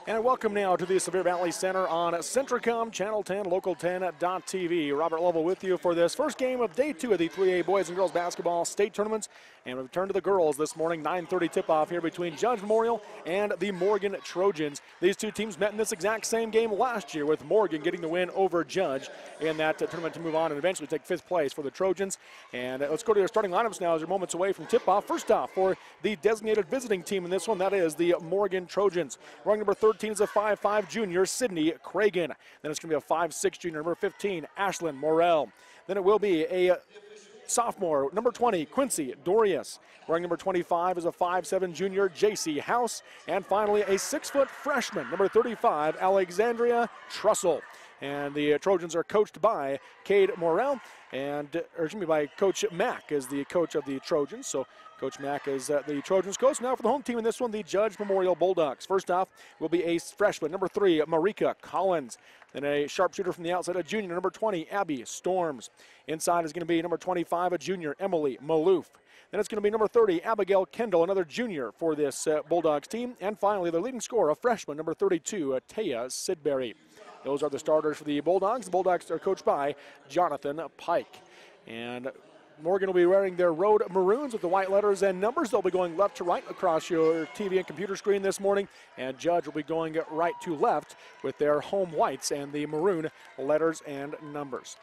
And welcome now to the Sevier Valley Center on Centricom, Channel 10, Local 10.tv. Robert Lovell with you for this first game of Day 2 of the 3A Boys and Girls Basketball State Tournaments. And we return to the girls this morning, 9:30 tip-off here between Judge Memorial and the Morgan Trojans. These two teams met in this exact same game last year, with Morgan getting the win over Judge in that tournament to move on and eventually take 5th place for the Trojans. And let's go to their starting lineups now as they're moments away from tip-off. First off, for the designated visiting team in this one, that is the Morgan Trojans. Running number 13 is a 5'5" junior, Sydney Cragen. Then it's going to be a 5'6" junior, number 15, Ashlyn Morrell. Then it will be a sophomore, number 20, Quincy Dorius. Wearing number 25 is a 5'7" junior, JC House. And finally, a 6-foot freshman, number 35, Alexandria Trussell. And the Trojans are coached by Cade Morrell, and by Coach Mack is the coach of the Trojans. So Coach Mack is the Trojans coach. Now for the home team in this one, the Judge Memorial Bulldogs. First off will be a freshman, number 3, Marika Collins. Then a sharpshooter from the outside, a junior, number 20, Abby Storms. Inside is going to be number 25, a junior, Emily Maloof. Then it's going to be number 30, Abigail Kendall, another junior for this Bulldogs team. And finally, the leading scorer, a freshman, number 32, Taya Sidbury. Those are the starters for the Bulldogs. The Bulldogs are coached by Jonathan Pike. And Morgan will be wearing their road maroons with the white letters and numbers. They'll be going left to right across your TV and computer screen this morning. And Judge will be going right to left with their home whites and the maroon letters and numbers.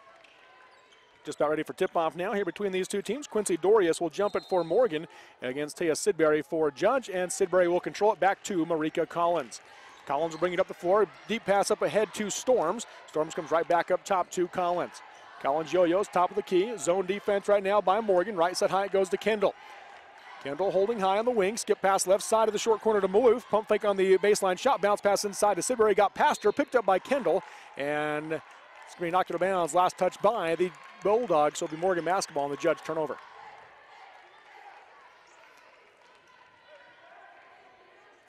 Just about ready for tip-off now here between these two teams. Quincy Dorius will jump it for Morgan against Taya Sidbury for Judge, and Sidbury will control it back to Marika Collins. Collins will bring it up the floor. Deep pass up ahead to Storms. Storms comes right back up top to Collins. Collins yo-yos, top of the key. Zone defense right now by Morgan. Right side high it goes to Kendall. Kendall holding high on the wing. Skip pass left side of the short corner to Maloof. Pump fake on the baseline shot. Bounce pass inside to Sidbury. Got past her. Picked up by Kendall. And it's going to be knocked out of bounds. Last touch by the Bulldogs. So it'll be Morgan basketball and the Judge turnover.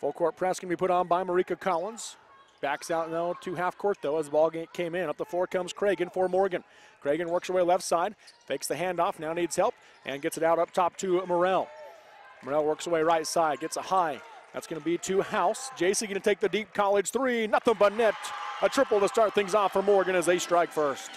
Full court press can be put on by Marika Collins. Backs out now to half court though as the ball came in. Up the floor comes Cragen for Morgan. Cragen works her way left side, fakes the handoff, now needs help, and gets it out up top to Morrell. Morrell works away right side, gets a high. That's going to be to House. JC going to take the deep college three, nothing but net. A triple to start things off for Morgan as they strike first.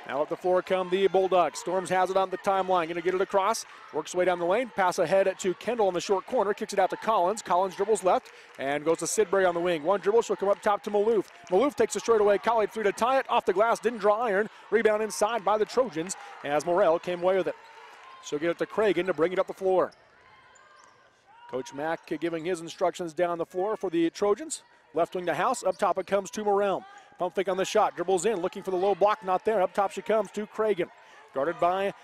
Now up the floor come the Bulldogs. Storms has it on the timeline, going to get it across. Works way down the lane, pass ahead to Kendall in the short corner, kicks it out to Collins. Collins dribbles left and goes to Sidbury on the wing. One dribble, she'll come up top to Maloof. Maloof takes a straightaway college three to tie it. Off the glass, didn't draw iron. Rebound inside by the Trojans as Morrell came away with it. She'll get it to Cragen to bring it up the floor. Coach Mack giving his instructions down the floor for the Trojans. Left wing to House, up top it comes to Morrell. Pump fake on the shot, dribbles in, looking for the low block, not there. Up top she comes to Cragen. Guarded by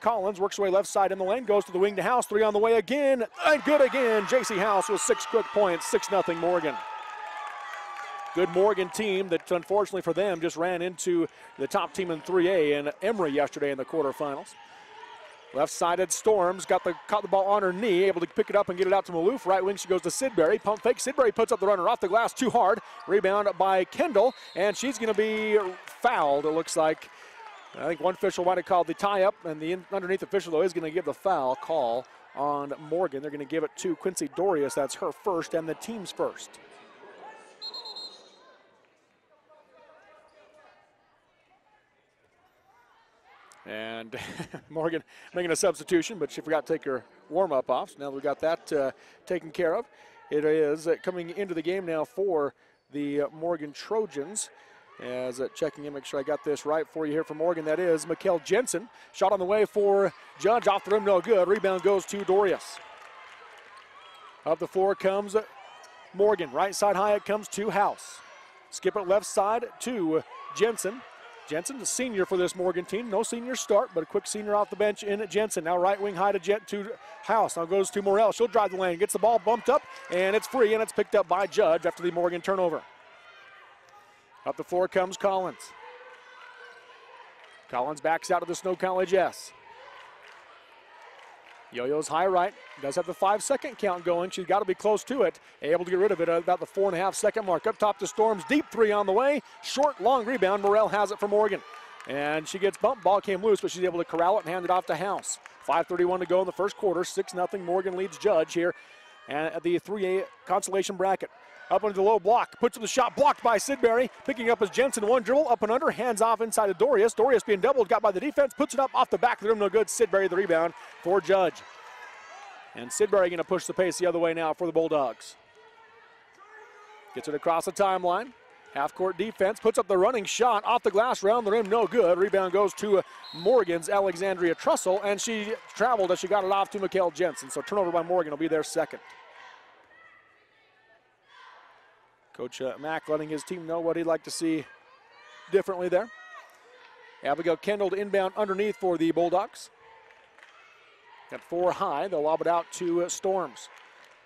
Collins, works away left side in the lane, goes to the wing to House, three on the way again, and good again. JC House with 6 quick points, 6-0 Morgan. Good Morgan team that unfortunately for them just ran into the top team in 3A in Emory yesterday in the quarterfinals. Left-sided Storms caught the ball on her knee, able to pick it up and get it out to Maloof. Right wing she goes to Sidbury. Pump fake. Sidbury puts up the runner off the glass too hard. Rebound by Kendall, and she's going to be fouled, it looks like. I think one official might have called the tie-up, and the underneath official, though, is going to give the foul call on Morgan. They're going to give it to Quincy Dorius. That's her first and the team's first. And Morgan making a substitution, but she forgot to take her warm-up off. So now we've got that taken care of. It is coming into the game now for the Morgan Trojans. As checking in, make sure I got this right for you here for Morgan. That is Mikkel Jensen. Shot on the way for Judge, off the rim, no good. Rebound goes to Dorius. Up the floor comes Morgan. Right side high, it comes to House. Skip it left side to Jensen. Jensen, the senior for this Morgan team. No senior start, but a quick senior off the bench in Jensen. Now right wing high to House. Now goes to Morrell. She'll drive the lane. Gets the ball bumped up, and it's free, and it's picked up by Judge after the Morgan turnover. Up the floor comes Collins. Collins backs out of the Snow College S. Yo-yo's high right. Does have the 5-second count going. She's got to be close to it. Able to get rid of it at about the 4.5-second mark. Up top to Storms. Deep three on the way. Short, long rebound. Morrell has it for Morgan. And she gets bumped. Ball came loose, but she's able to corral it and hand it off to House. 5:31 to go in the first quarter. 6-0 Morgan leads Judge here and at the 3A consolation bracket. Up into the low block, puts up the shot, blocked by Sidbury. Picking up as Jensen, one dribble, up and under, hands off inside of Dorius. Dorius being doubled, got by the defense, puts it up off the back of the rim, no good. Sidbury the rebound for Judge. And Sidbury going to push the pace the other way now for the Bulldogs. Gets it across the timeline. Half-court defense, puts up the running shot, off the glass, round the rim, no good. Rebound goes to Morgan's Alexandria Trussell, and she traveled as she got it off to Mikhail Jensen. So turnover by Morgan will be their second. Coach Mack letting his team know what he'd like to see differently there. Abigail Kendall to inbound underneath for the Bulldogs. Got 4 high, they'll lob it out to Storms.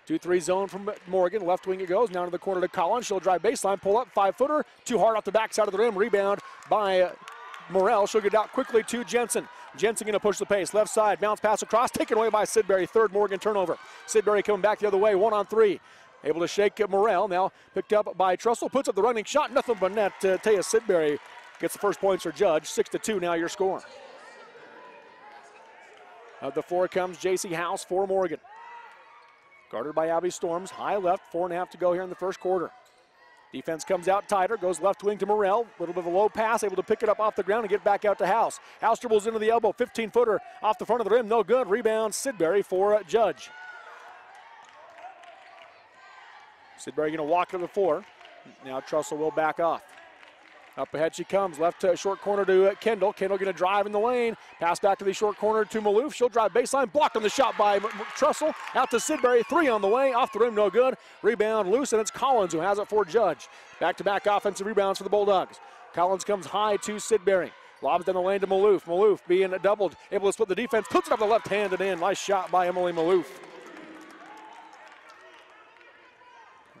2-3 zone from Morgan, left wing it goes, now to the corner to Collins. She'll drive baseline, pull up, 5-footer, too hard off the backside of the rim, rebound by Morrell. She'll get it out quickly to Jensen. Jensen gonna push the pace, left side, bounce pass across, taken away by Sidbury, third Morgan turnover. Sidbury coming back the other way, 1-on-3. Able to shake Morrell, now picked up by Trussell, puts up the running shot, nothing but net. Taya Sidbury gets the first points for Judge, 6-2 now your score. Of the 4 comes J.C. House for Morgan. Guarded by Abby Storms, high left, 4.5 to go here in the first quarter. Defense comes out tighter, goes left wing to Morrell. A little bit of a low pass, able to pick it up off the ground and get back out to House. House dribbles into the elbow, 15-footer off the front of the rim, no good. Rebound Sidbury for Judge. Sidbury going to walk to the floor. Now Trussell will back off. Up ahead she comes, left short corner to Kendall. Kendall going to drive in the lane. Pass back to the short corner to Maloof. She'll drive baseline, blocked on the shot by Trussell. Out to Sidbury, 3 on the way, off the rim, no good. Rebound loose, and it's Collins who has it for Judge. Back-to-back offensive rebounds for the Bulldogs. Collins comes high to Sidbury. Lobs down the lane to Maloof. Maloof being doubled, able to split the defense, puts it up the left hand and in. Nice shot by Emily Maloof.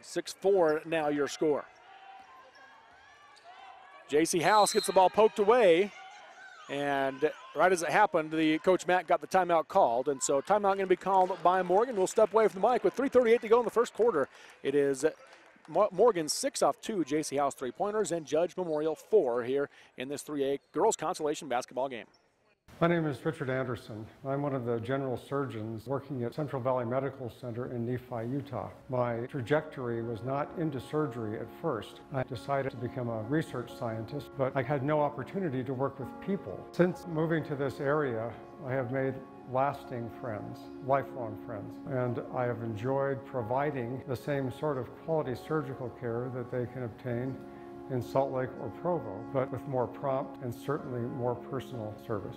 6-4 now your score. J.C. House gets the ball poked away, and right as it happened, the Coach Mack got the timeout called, and so timeout going to be called by Morgan. We'll step away from the mic with 3:38 to go in the first quarter. It is Morgan 6 off 2, J.C. House 3-pointers, and Judge Memorial 4 here in this 3A girls consolation basketball game. My name is Richard Anderson. I'm one of the general surgeons working at Central Valley Medical Center in Nephi, Utah. My trajectory was not into surgery at first. I decided to become a research scientist, but I had no opportunity to work with people. Since moving to this area, I have made lasting friends, lifelong friends, and I have enjoyed providing the same sort of quality surgical care that they can obtain in Salt Lake or Provo, but with more prompt and certainly more personal service.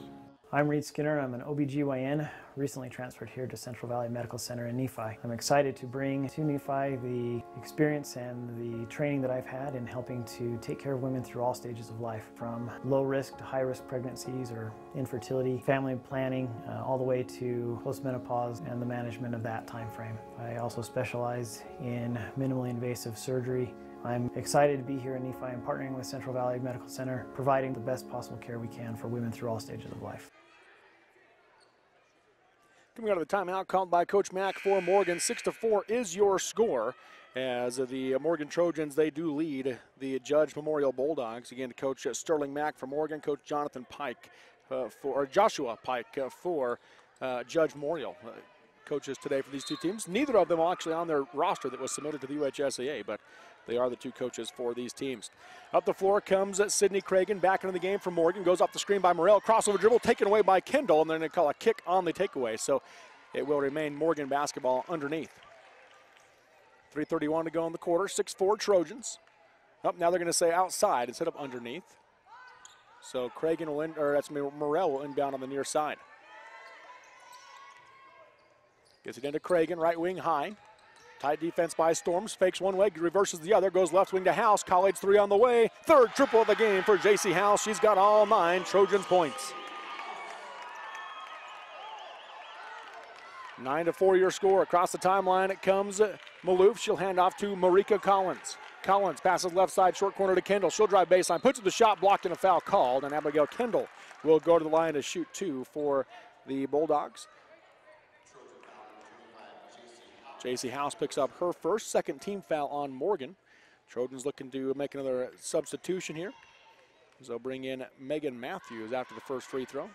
I'm Reed Skinner. I'm an OBGYN, recently transferred here to Central Valley Medical Center in Nephi. I'm excited to bring to Nephi the experience and the training that I've had in helping to take care of women through all stages of life, from low risk to high risk pregnancies or infertility, family planning, all the way to postmenopause and the management of that time frame. I also specialize in minimally invasive surgery. I'm excited to be here in Nephi and partnering with Central Valley Medical Center, providing the best possible care we can for women through all stages of life. Coming out of the timeout called by Coach Mack for Morgan, 6-4 is your score. As the Morgan Trojans, they do lead the Judge Memorial Bulldogs. Again, Coach Sterling Mack for Morgan, Coach Jonathan Pike or Joshua Pike for Judge Memorial. Coaches today for these two teams. Neither of them are actually on their roster that was submitted to the UHSAA, but they are the two coaches for these teams. Up the floor comes Sydney Cragen, back into the game for Morgan. Goes off the screen by Morrell. Crossover dribble taken away by Kendall, and they're going to call a kick on the takeaway. So it will remain Morgan basketball underneath. 3:31 to go in the quarter. 6-4 Trojans. Now they're going to say outside instead of underneath. So Cragen will Morrell will inbound on the near side. Gets it into Cragen, right wing high. Tight defense by Storms, fakes one way, reverses the other, goes left wing to House. College 3 on the way. Third triple of the game for J.C. House. She's got all 9 Trojans points. 9-4 your score. Across the timeline it comes Maloof. She'll hand off to Marika Collins. Collins passes left side, short corner to Kendall. She'll drive baseline, puts up the shot, blocked and a foul called, and Abigail Kendall will go to the line to shoot 2 for the Bulldogs. J.C. House picks up her first, second team foul on Morgan. Trojans looking to make another substitution here. So they'll bring in Megan Matthews after the first free throw.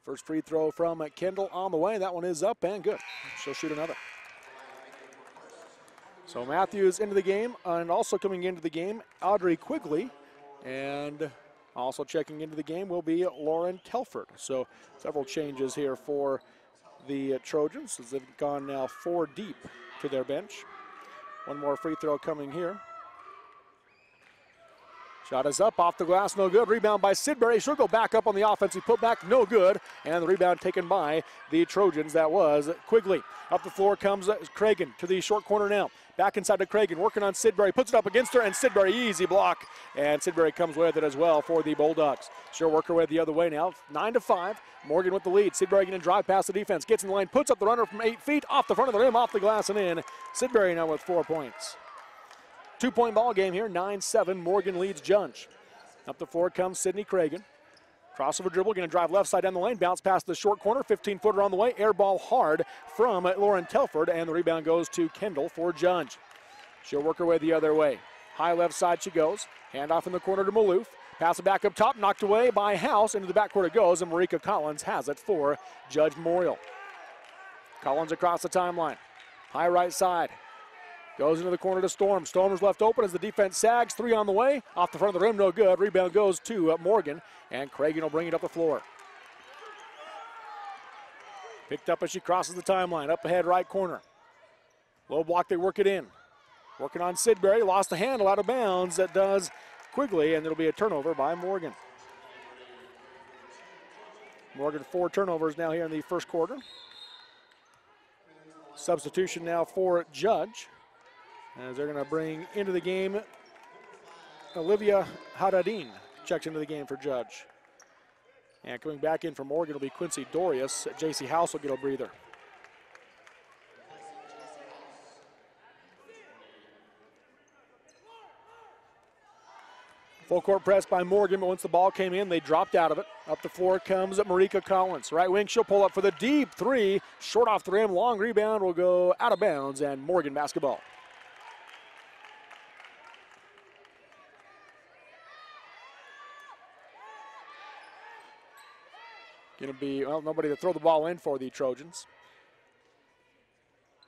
First free throw from Kendall on the way. That one is up and good. She'll shoot another. So Matthews into the game, and also coming into the game, Audrey Quigley, and also checking into the game will be Lauren Telford. So several changes here for the Trojans as they've gone now 4 deep to their bench. One more free throw coming here. Shot is up, off the glass, no good. Rebound by Sidbury. She'll go back up on the offensive putback, no good. And the rebound taken by the Trojans. That was Quigley. Up the floor comes Cragen to the short corner now. Back inside to Cragen, working on Sidbury. Puts it up against her, and Sidbury, easy block. And Sidbury comes with it as well for the Bulldogs. She'll work her way the other way now. 9-5. Morgan with the lead. Sidbury going to drive past the defense. Gets in the lane, puts up the runner from 8 feet. Off the front of the rim, off the glass and in. Sidbury now with 4 points. 2-point ball game here, 9-7. Morgan leads Judge. Up the floor comes Sydney Cragen. Crossover dribble, going to drive left side down the lane, bounce past the short corner, 15-footer on the way, air ball hard from Lauren Telford, and the rebound goes to Kendall for Judge. She'll work her way the other way. High left side she goes, handoff in the corner to Maloof, pass it back up top, knocked away by House, into the backcourt it goes, and Marika Collins has it for Judge Memorial. Collins across the timeline, high right side. Goes into the corner to Storm. Stormer's left open as the defense sags. 3 on the way. Off the front of the rim, no good. Rebound goes to Morgan, and Cragen will bring it up the floor. Picked up as she crosses the timeline. Up ahead, right corner. Low block, they work it in. Working on Sidbury. Lost the handle, out of bounds. That does Quigley, and it'll be a turnover by Morgan. Morgan 4 turnovers now here in the first quarter. Substitution now for Judge, as they're going to bring into the game Olivia Haddadine. Checks into the game for Judge. And coming back in for Morgan will be Quincy Dorius. J.C. House will get a breather. Full court press by Morgan, but once the ball came in, they dropped out of it. Up the floor comes Marika Collins. Right wing, she'll pull up for the deep 3. Short off the rim, long rebound will go out of bounds, and Morgan basketball. Going to be, well, nobody to throw the ball in for the Trojans.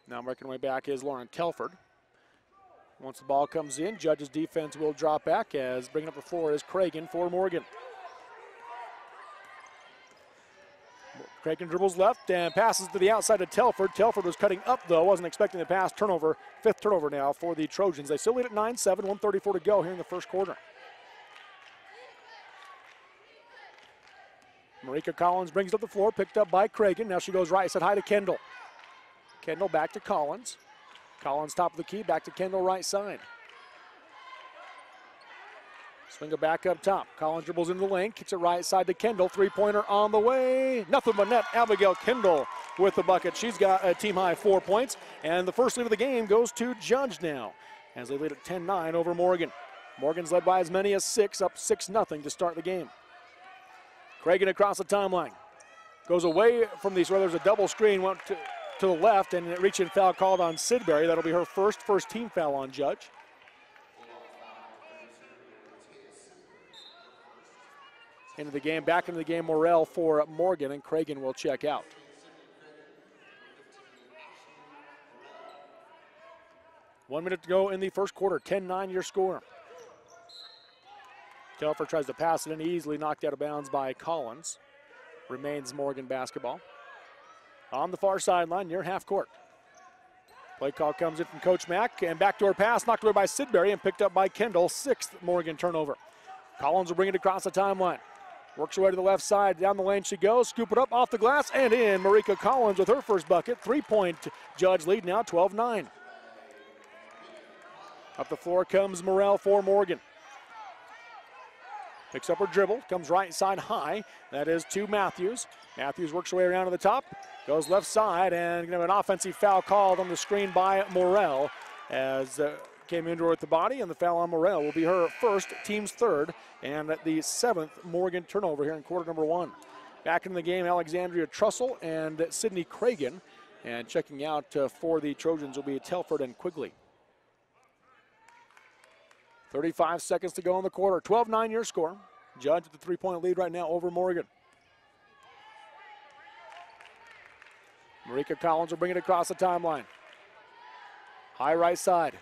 Now making way back is Lauren Telford. Once the ball comes in, Judge's defense will drop back, as bringing up the floor is Cragen for Morgan. Cragen dribbles left and passes to the outside of Telford. Telford was cutting up, though, wasn't expecting the pass. Turnover, 5th turnover now for the Trojans. They still lead at 9-7, 1:34 to go here in the first quarter. Marika Collins brings it up the floor, picked up by Cragen. Now she goes right side high to Kendall. Kendall back to Collins. Collins top of the key, back to Kendall right side. Swing it back up top. Collins dribbles into the lane, kicks it right side to Kendall. 3-pointer on the way. Nothing but net. Abigail Kendall with the bucket. She's got a team-high 4 points. And the first lead of the game goes to Judge now, as they lead at 10-9 over Morgan. Morgan's led by as many as 6, up 6-0 to start the game. Cragen across the timeline. Goes away from these, where there's a double screen, went to the left, and a reach-in foul called on Sidbury. That'll be her first team foul on Judge. Into the game, back into the game, Morrell for Morgan, and Cragen will check out. One minute to go in the first quarter, 10-9 your score. Telford tries to pass it in, easily knocked out of bounds by Collins. Remains Morgan basketball. On the far sideline near half court. Play call comes in from Coach Mack, and backdoor pass knocked away by Sidbury and picked up by Kendall. 6th Morgan turnover. Collins will bring it across the timeline. Works her way to the left side, down the lane she goes, scoop it up off the glass and in. Marika Collins with her first bucket. 3-point Judge lead now, 12-9. Up the floor comes Morrell for Morgan. Picks up her dribble, comes right side high. That is to Matthews. Matthews works her way around to the top, goes left side, and going to have an offensive foul called on the screen by Morrell, as came into her with the body, and the foul on Morrell will be her first, team's 3rd, and the 7th Morgan turnover here in quarter number 1. Back in the game, Alexandria Trussell and Sydney Cragen, and checking out for the Trojans will be Telford and Quigley. 35 seconds to go in the quarter. 12-9 your score. Judge with the 3-point lead right now over Morgan. Marika Collins will bring it across the timeline. High right side.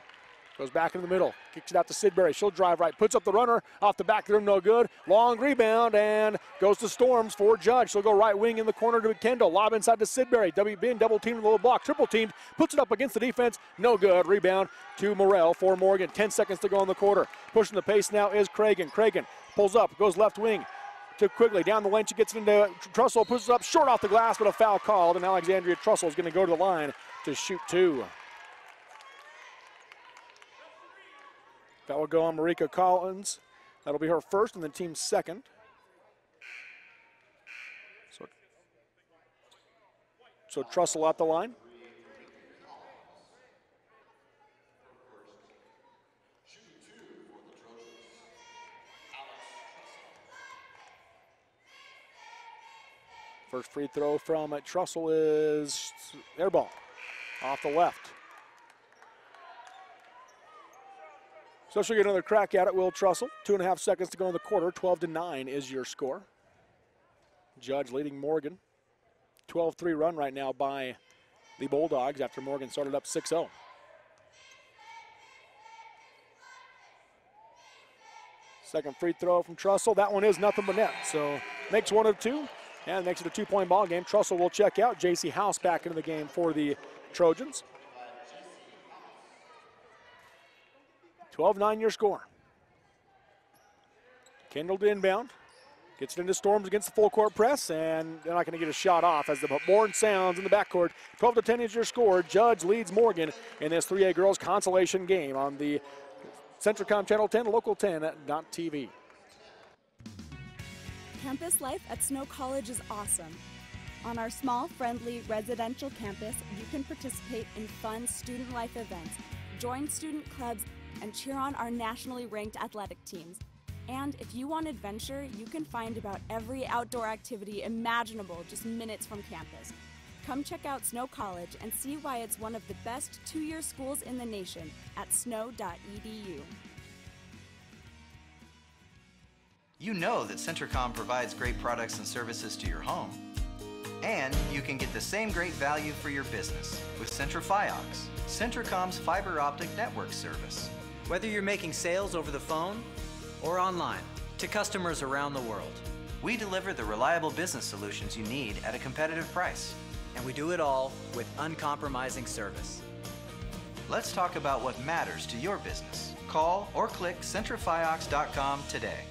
Goes back in the middle. Kicks it out to Sidbury. She'll drive right. Puts up the runner. Off the back of the rim, no good. Long rebound and goes to Storms for Judge. She'll go right wing in the corner to Kendall. Lob inside to Sidbury. WBN double teamed in the low block. Triple teamed. Puts it up against the defense. No good. Rebound to Morrell for Morgan. 10 seconds to go in the quarter. Pushing the pace now is Cragen. Cragen pulls up. Goes left wing to Quigley. Down the lane. She gets it into Trussell. Puts it up short off the glass, but a foul called. And Alexandria Trussell is going to go to the line to shoot 2. That will go on Marika Collins. That'll be her first and the team's second. So Trussell at the line. First free throw from Trussell is air ball off the left. So she'll get another crack at it, Will Trussell. 2.5 seconds to go in the quarter. 12-9 is your score. Judge leading Morgan. 12-3 run right now by the Bulldogs after Morgan started up 6-0. Second free throw from Trussell. That one is nothing but net. So makes 1 of 2 and makes it a 2-point ball game. Trussell will check out. J.C. House back into the game for the Trojans. 12-9 your score. Kendall to inbound. Gets it into Storms against the full court press, and they're not going to get a shot off as the horn sounds in the backcourt. 12-10 is your score. Judge leads Morgan in this 3A girls consolation game on the Centricom Channel 10, Local 10.TV. Campus life at Snow College is awesome. On our small, friendly residential campus, you can participate in fun student life events, join student clubs, and cheer on our nationally ranked athletic teams. And if you want adventure, you can find about every outdoor activity imaginable just minutes from campus. Come check out Snow College and see why it's one of the best 2-year schools in the nation at snow.edu. You know that Centricom provides great products and services to your home. And you can get the same great value for your business with CentraFiox, Centricom's fiber optic network service. Whether you're making sales over the phone or online to customers around the world, we deliver the reliable business solutions you need at a competitive price. and we do it all with uncompromising service. Let's talk about what matters to your business. Call or click CentraFiox.com today.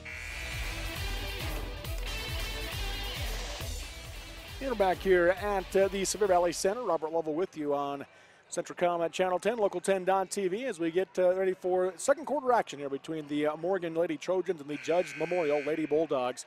We're back here at the Severe Valley Center. Robert Lovell with you on Centricom at Channel 10, Local 10.TV, as we get ready for second quarter action here between the Morgan Lady Trojans and the Judge Memorial Lady Bulldogs.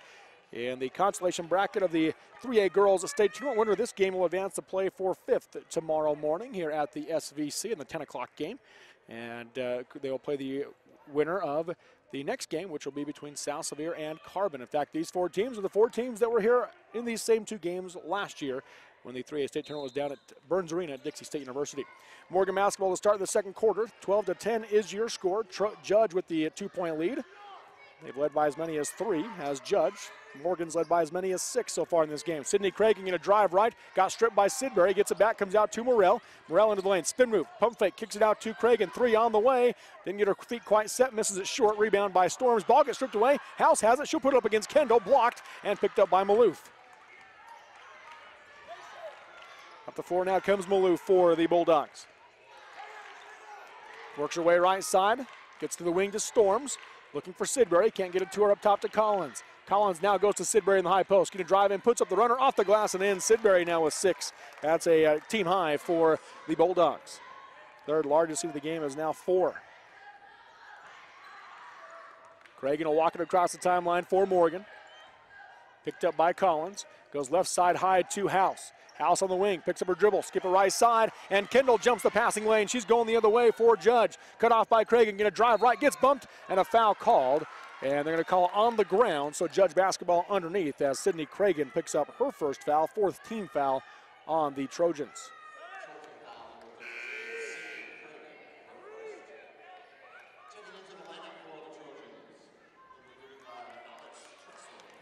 In the consolation bracket of the 3A Girls State Tournament, winner of this game will advance to play for 5th tomorrow morning here at the SVC in the 10 o'clock game. And they will play the winner of the next game, which will be between South Sevier and Carbon. In fact, these four teams are the four teams that were here in these same two games last year when the 3A State Tournament was down at Burns Arena at Dixie State University. Morgan basketball to start the second quarter. 12-10 is your score. Judge with the 2-point lead. They've led by as many as 3 as Judge. Morgan's led by as many as 6 so far in this game. Sydney Craig in a drive right. Got stripped by Sidbury. Gets it back. Comes out to Morrell. Morrell into the lane. Spin move. Pump fake. Kicks it out to Craig. And 3 on the way. Didn't get her feet quite set. Misses it short. Rebound by Storms. Ball gets stripped away. House has it. She'll put it up against Kendall. Blocked and picked up by Maloof. Up the floor now comes Maloof for the Bulldogs. Works her way right side. Gets to the wing to Storms. Looking for Sidbury. Can't get it to her up top to Collins. Collins now goes to Sidbury in the high post. Going to drive in, puts up the runner off the glass and in. Sidbury now with 6. That's a team high for the Bulldogs. Third largest lead of the game is now 4. Cragen will walk it across the timeline for Morgan. Picked up by Collins. Goes left side high to House. House on the wing, picks up her dribble, skip her right side, and Kendall jumps the passing lane. She's going the other way for Judge. Cut off by Cragen, going to drive right, gets bumped, and a foul called. And they're going to call on the ground, so Judge basketball underneath as Sydney Cragen picks up her first foul, 4th team foul on the Trojans.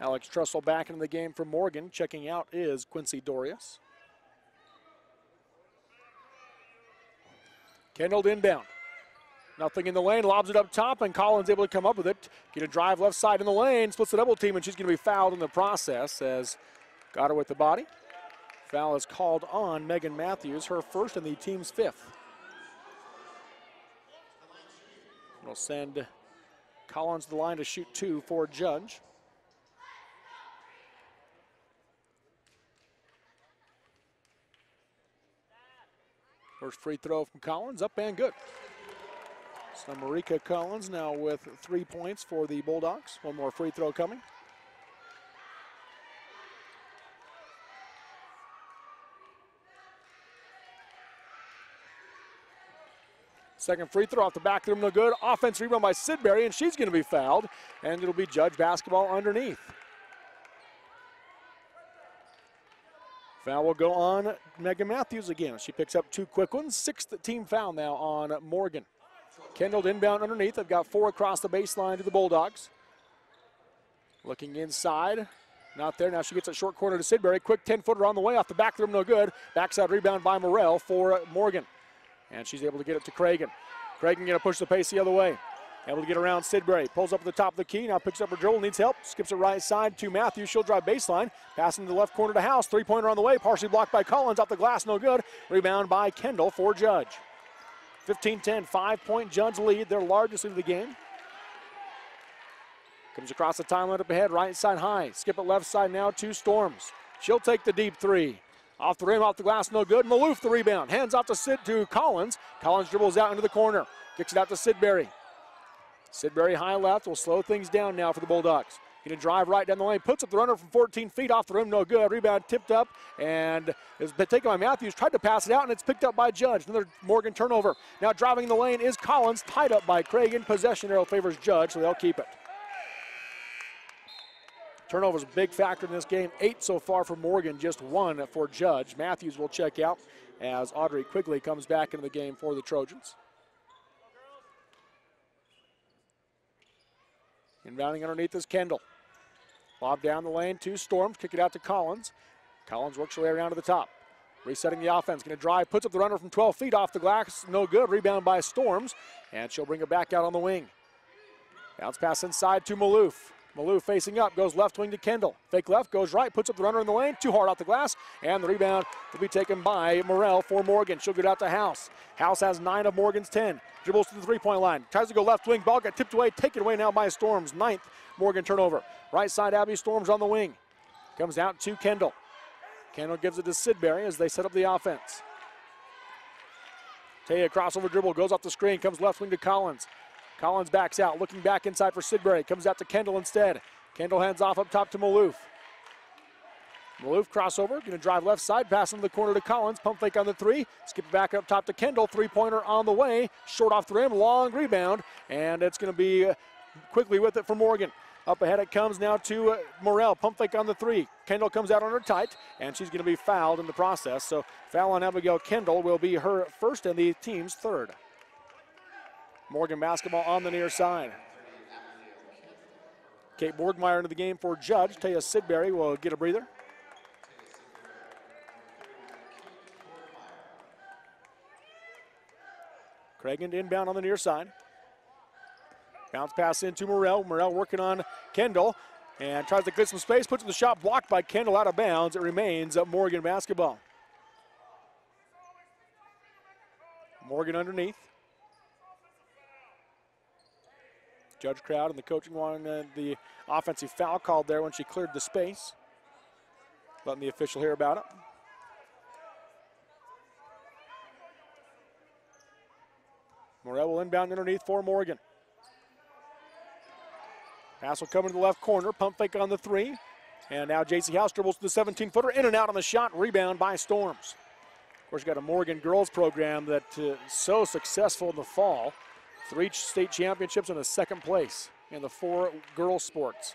Alex Trussell back into the game for Morgan. Checking out is Quincy Dorius. Kendall inbound. Nothing in the lane, lobs it up top, and Collins able to come up with it. Get a drive left side in the lane, splits the double team, and she's going to be fouled in the process as got her with the body. Foul is called on Megan Matthews, her first and the team's fifth. It'll send Collins to the line to shoot 2 for Judge. First free throw from Collins, up and good. So Marika Collins now with 3 points for the Bulldogs. One more free throw coming. Second free throw off the back of the rim, no good. Offense rebound by Sidbury, and she's going to be fouled, and it'll be Judge basketball underneath. Foul will go on Megan Matthews again. She picks up 2 quick ones. 6th team foul now on Morgan. Kendall inbound underneath. They've got 4 across the baseline to the Bulldogs. Looking inside. Not there. Now she gets a short corner to Sidbury. Quick 10-footer on the way. Off the back of the rim, no good. Backside rebound by Morrell for Morgan. And she's able to get it to Cragen. Cragen going to push the pace the other way. Able to get around Sidbury. Pulls up at the top of the key. Now picks up her dribble. Needs help. Skips it right side to Matthews. She'll drive baseline. Passing to the left corner to House. 3-pointer on the way. Partially blocked by Collins. Off the glass. No good. Rebound by Kendall for Judge. 15-10. 5-point Judge lead. Their largest lead of the game. Comes across the timeline up ahead. Right side high. Skip it left side now to Storms. She'll take the deep 3. Off the rim, off the glass, no good. Maloof the rebound. Hands off to Collins. Collins dribbles out into the corner. Kicks it out to Sidbury. Sidbury high left will slow things down now for the Bulldogs. Going to drive right down the lane. Puts up the runner from 14 feet off the rim, no good. Rebound tipped up and is taken by Matthews. Tried to pass it out and it's picked up by Judge. Another Morgan turnover. Now driving in the lane is Collins. Tied up by Cragen. Possession arrow favors Judge, so they'll keep it. Turnovers a big factor in this game. 8 so far for Morgan, just 1 for Judge. Matthews will check out as Audrey Quigley comes back into the game for the Trojans. Inbounding underneath is Kendall. Lob down the lane to Storms, kick it out to Collins. Collins works her way around to the top. Resetting the offense, going to drive, puts up the runner from 12 feet off the glass, no good. Rebound by Storms, and she'll bring it back out on the wing. Bounce pass inside to Maloof. Maloof facing up, goes left wing to Kendall. Fake left, goes right, puts up the runner in the lane, too hard off the glass, and the rebound will be taken by Morrell for Morgan. She'll get out to House. House has 9 of Morgan's 10. Dribbles to the 3-point line, tries to go left wing, ball got tipped away, taken away now by Storms. 9th Morgan turnover. Right side, Abby Storms on the wing. Comes out to Kendall. Kendall gives it to Sidbury as they set up the offense. Taya crossover dribble, goes off the screen, comes left wing to Collins. Collins backs out, looking back inside for Sidbury. Comes out to Kendall instead. Kendall hands off up top to Maloof. Maloof crossover, going to drive left side, pass into the corner to Collins. Pump fake on the 3. Skip it back up top to Kendall. 3-pointer on the way. Short off the rim, long rebound. And it's going to be Quigley with it for Morgan. Up ahead it comes now to Morrell. Pump fake on the 3. Kendall comes out on her tight, and she's going to be fouled in the process. So foul on Abigail Kendall will be her first and the team's 3rd. Morgan basketball on the near side. Kate Borgmeyer into the game for Judge. Taya Sidbury will get a breather. Cragen inbound on the near side. Bounce pass into Morrell. Morrell working on Kendall and tries to clear some space. Puts in the shot, blocked by Kendall, out of bounds. It remains Morgan basketball. Morgan underneath. Judge crowd and the coaching wanted the offensive foul called there when she cleared the space. Letting the official hear about it. Morrell will inbound underneath for Morgan. Pass will come into the left corner. Pump fake on the 3. And now J.C. House dribbles to the 17-footer. In and out on the shot. Rebound by Storms. Of course, you got a Morgan girls program that so successful in the fall. 3 state championships and a 2nd place in the 4 girls sports.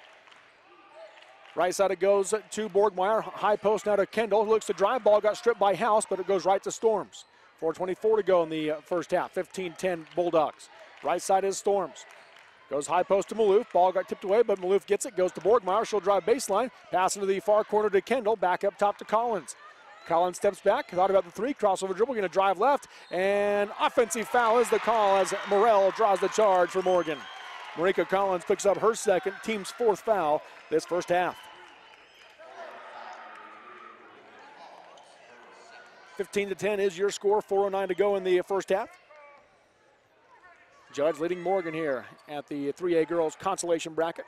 Right side it goes to Borgmeyer. High post now to Kendall. Looks to drive. Ball got stripped by House, but it goes right to Storms. 4:24 to go in the first half. 15-10 Bulldogs. Right side is Storms. Goes high post to Maloof. Ball got tipped away, but Maloof gets it. Goes to Borgmeyer. She'll drive baseline. Pass into the far corner to Kendall. Back up top to Collins. Collins steps back, thought about the three, crossover dribble, going to drive left, and offensive foul is the call as Morrell draws the charge for Morgan. Marika Collins picks up her second, team's fourth foul this first half. 15-10 is your score, 4:09 to go in the first half. Judge leading Morgan here at the 3A girls consolation bracket.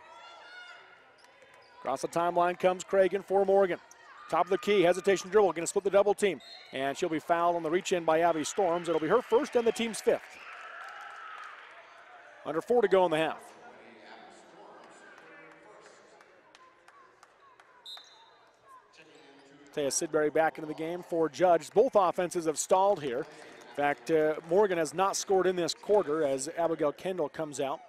Across the timeline comes Cragen for Morgan. Top of the key, hesitation dribble, going to split the double team. And she'll be fouled on the reach in by Abby Storms. It'll be her first and the team's fifth. Under 4 to go in the half. Taya Sidbury back into the game for Judge. Both offenses have stalled here. In fact, Morgan has not scored in this quarter as Abigail Kendall comes out.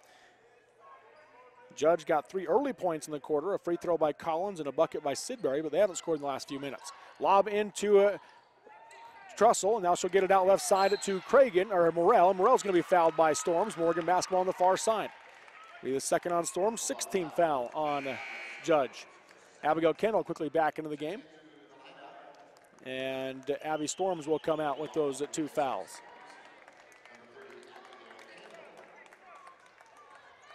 Judge got 3 early points in the quarter, a free throw by Collins and a bucket by Sidbury, but they haven't scored in the last few minutes. Lob into Trussell, and now she'll get it out left side to Cragen, or Morrell. Morrell's going to be fouled by Storms. Morgan basketball on the far side. Be the second on Storms, 16th foul on Judge. Abigail Kendall quickly back into the game. And Abby Storms will come out with those 2 fouls.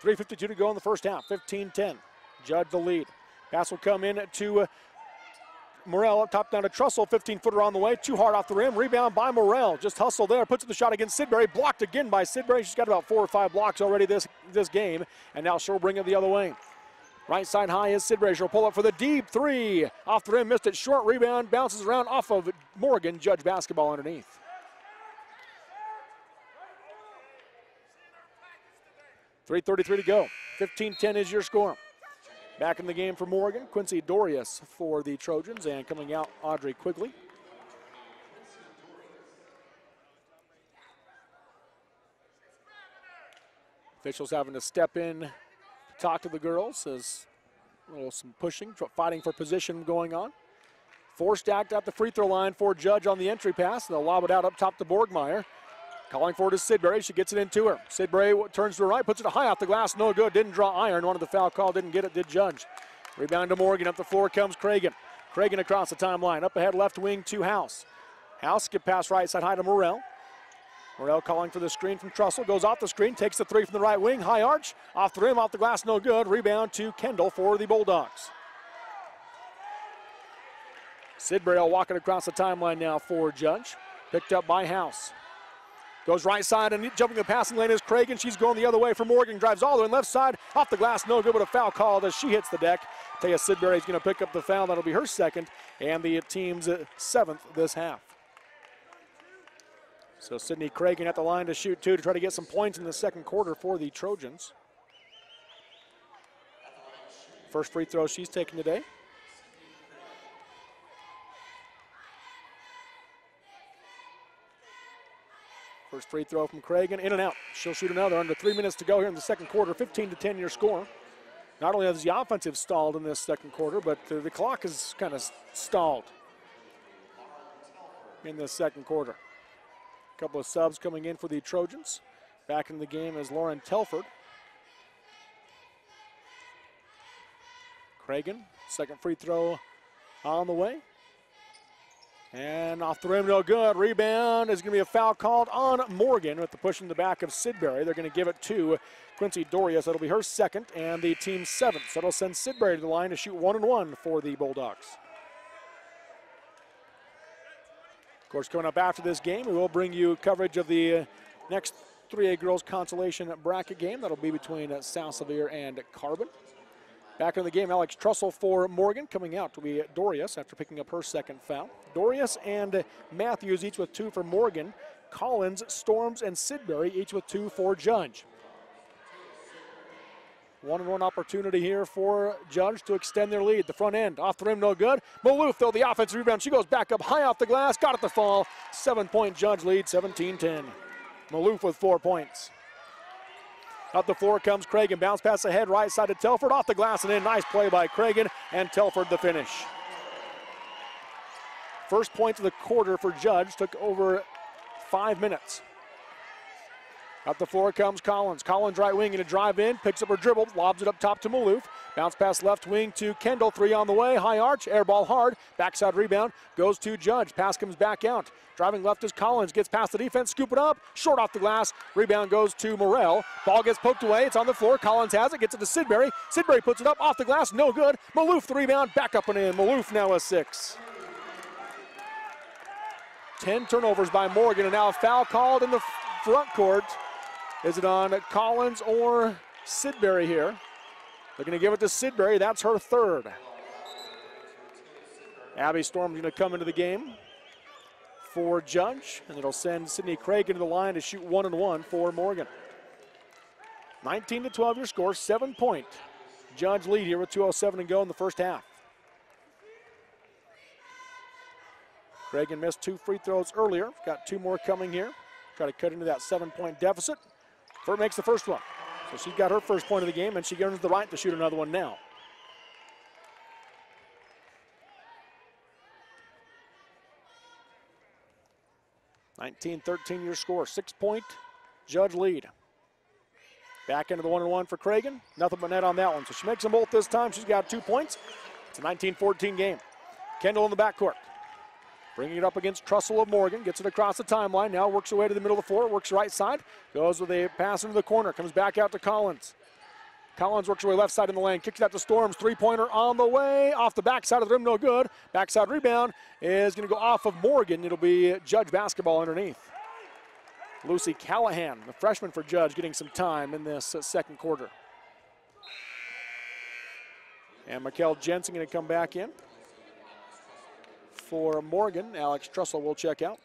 3:52 to go in the first half, 15-10. Judge the lead. Pass will come in to Morrell, up top down to Trussell, 15-footer on the way, too hard off the rim, rebound by Morrell. Just hustle there, puts up the shot against Sidbury, blocked again by Sidbury. She's got about 4 or 5 blocks already this game, and now she'll bring it the other way. Right side high is Sidbury. She'll pull up for the deep 3. Off the rim, missed it short, rebound, bounces around off of Morgan. Judge basketball underneath. .333 to go. 15-10 is your score. Back in the game for Morgan, Quincy Dorius for the Trojans, and coming out, Audrey Quigley. Officials having to step in to talk to the girls as some pushing, fighting for position going on. 4 stacked at the free throw line for Judge on the entry pass. They'll lob it out up top to Borgmeyer. Calling for it is Sidbury. She gets it into her. Sidbury turns to the right, puts it high off the glass. No good. Didn't draw iron. Wanted the foul call. Didn't get it. Did Judge. Rebound to Morgan. Up the floor comes Cragen. Cragen across the timeline. Up ahead left wing to House. House skip pass right side high to Morrell. Morrell calling for the screen from Trussell. Goes off the screen. Takes the 3 from the right wing. High arch. Off the rim. Off the glass. No good. Rebound to Kendall for the Bulldogs. Sidbury walking across the timeline now for Judge. Picked up by House. Goes right side and jumping the passing lane is Cragen. She's going the other way for Morgan. Drives all the way left side. Off the glass, no good, but a foul called as she hits the deck. Taya Sidbury is going to pick up the foul. That'll be her second and the team's 7th this half. So Sydney Cragen at the line to shoot 2 to try to get some points in the second quarter for the Trojans. First free throw she's taken today. First free throw from Cragen, in and out. She'll shoot another under 3 minutes to go here in the second quarter. 15-10 your score. Not only has the offensive stalled in this second quarter, but the clock is kind of stalled in this second quarter. A couple of subs coming in for the Trojans. Back in the game is Lauren Telford. Cragen, second free throw on the way. And off the rim, no good. Rebound is going to be a foul called on Morgan with the push in the back of Sidbury. They're going to give it to Quincy Dorius. That'll be her second and the team's 7th. So that'll send Sidbury to the line to shoot 1-1 for the Bulldogs. Of course, coming up after this game, we will bring you coverage of the next 3A girls consolation bracket game. That'll be between South Sevier and Carbon. Back in the game, Alex Trussell for Morgan. Coming out to be Dorius after picking up her second foul. Dorius and Matthews each with 2 for Morgan. Collins, Storms, and Sidbury each with 2 for Judge. 1-on-1 opportunity here for Judge to extend their lead. The front end, off the rim, no good. Maloof, though, the offensive rebound. She goes back up high off the glass. Got it to fall. 7-point Judge lead, 17-10. Maloof with 4 points. Up the floor comes Cragen. Bounce pass ahead, right side to Telford. Off the glass and in. Nice play by Cragen, and Telford the finish. First point of the quarter for Judge. Took over 5 minutes. Up the floor comes Collins. Collins right wing in a drive in. Picks up her dribble. Lobs it up top to Maloof. Bounce pass left wing to Kendall, 3 on the way, high arch, air ball hard, backside rebound, goes to Judge, pass comes back out. Driving left is Collins, gets past the defense, scoop it up, short off the glass, rebound goes to Morrell. Ball gets poked away, it's on the floor, Collins has it, gets it to Sidbury. Sidbury puts it up, off the glass, no good. Maloof the rebound, back up and in. Maloof now a 6. 10 turnovers by Morgan, and now a foul called in the front court. Is it on Collins or Sidbury here? They're going to give it to Sidbury. That's her 3rd. Abby Storm's going to come into the game for Judge, and it'll send Sydney Craig into the line to shoot 1-1 for Morgan. 19-12 your score, 7-point Judge lead here with 2:07 to go in the first half. Craig missed 2 free throws earlier. Got 2 more coming here. Try to cut into that 7-point deficit. Furt makes the first one. So she got her first point of the game, and she earns the right to shoot another one now. (19-13) your score, 6-point Judge lead. Back into the 1-1 for Cragen. Nothing but net on that one. So she makes them both this time. She's got 2 points. It's a 19-14 game. Kendall in the backcourt. Bringing it up against Trussell of Morgan. Gets it across the timeline. Now works her way to the middle of the floor. Works right side. Goes with a pass into the corner. Comes back out to Collins. Collins works her way left side in the lane. Kicks it out to Storms. 3-pointer on the way. Off the backside of the rim. No good. Backside rebound is going to go off of Morgan. It'll be Judge basketball underneath. Lucy Callahan, the freshman for Judge, getting some time in this second quarter. And Mikkel Jensen going to come back in for Morgan. Alex Trussell will check out.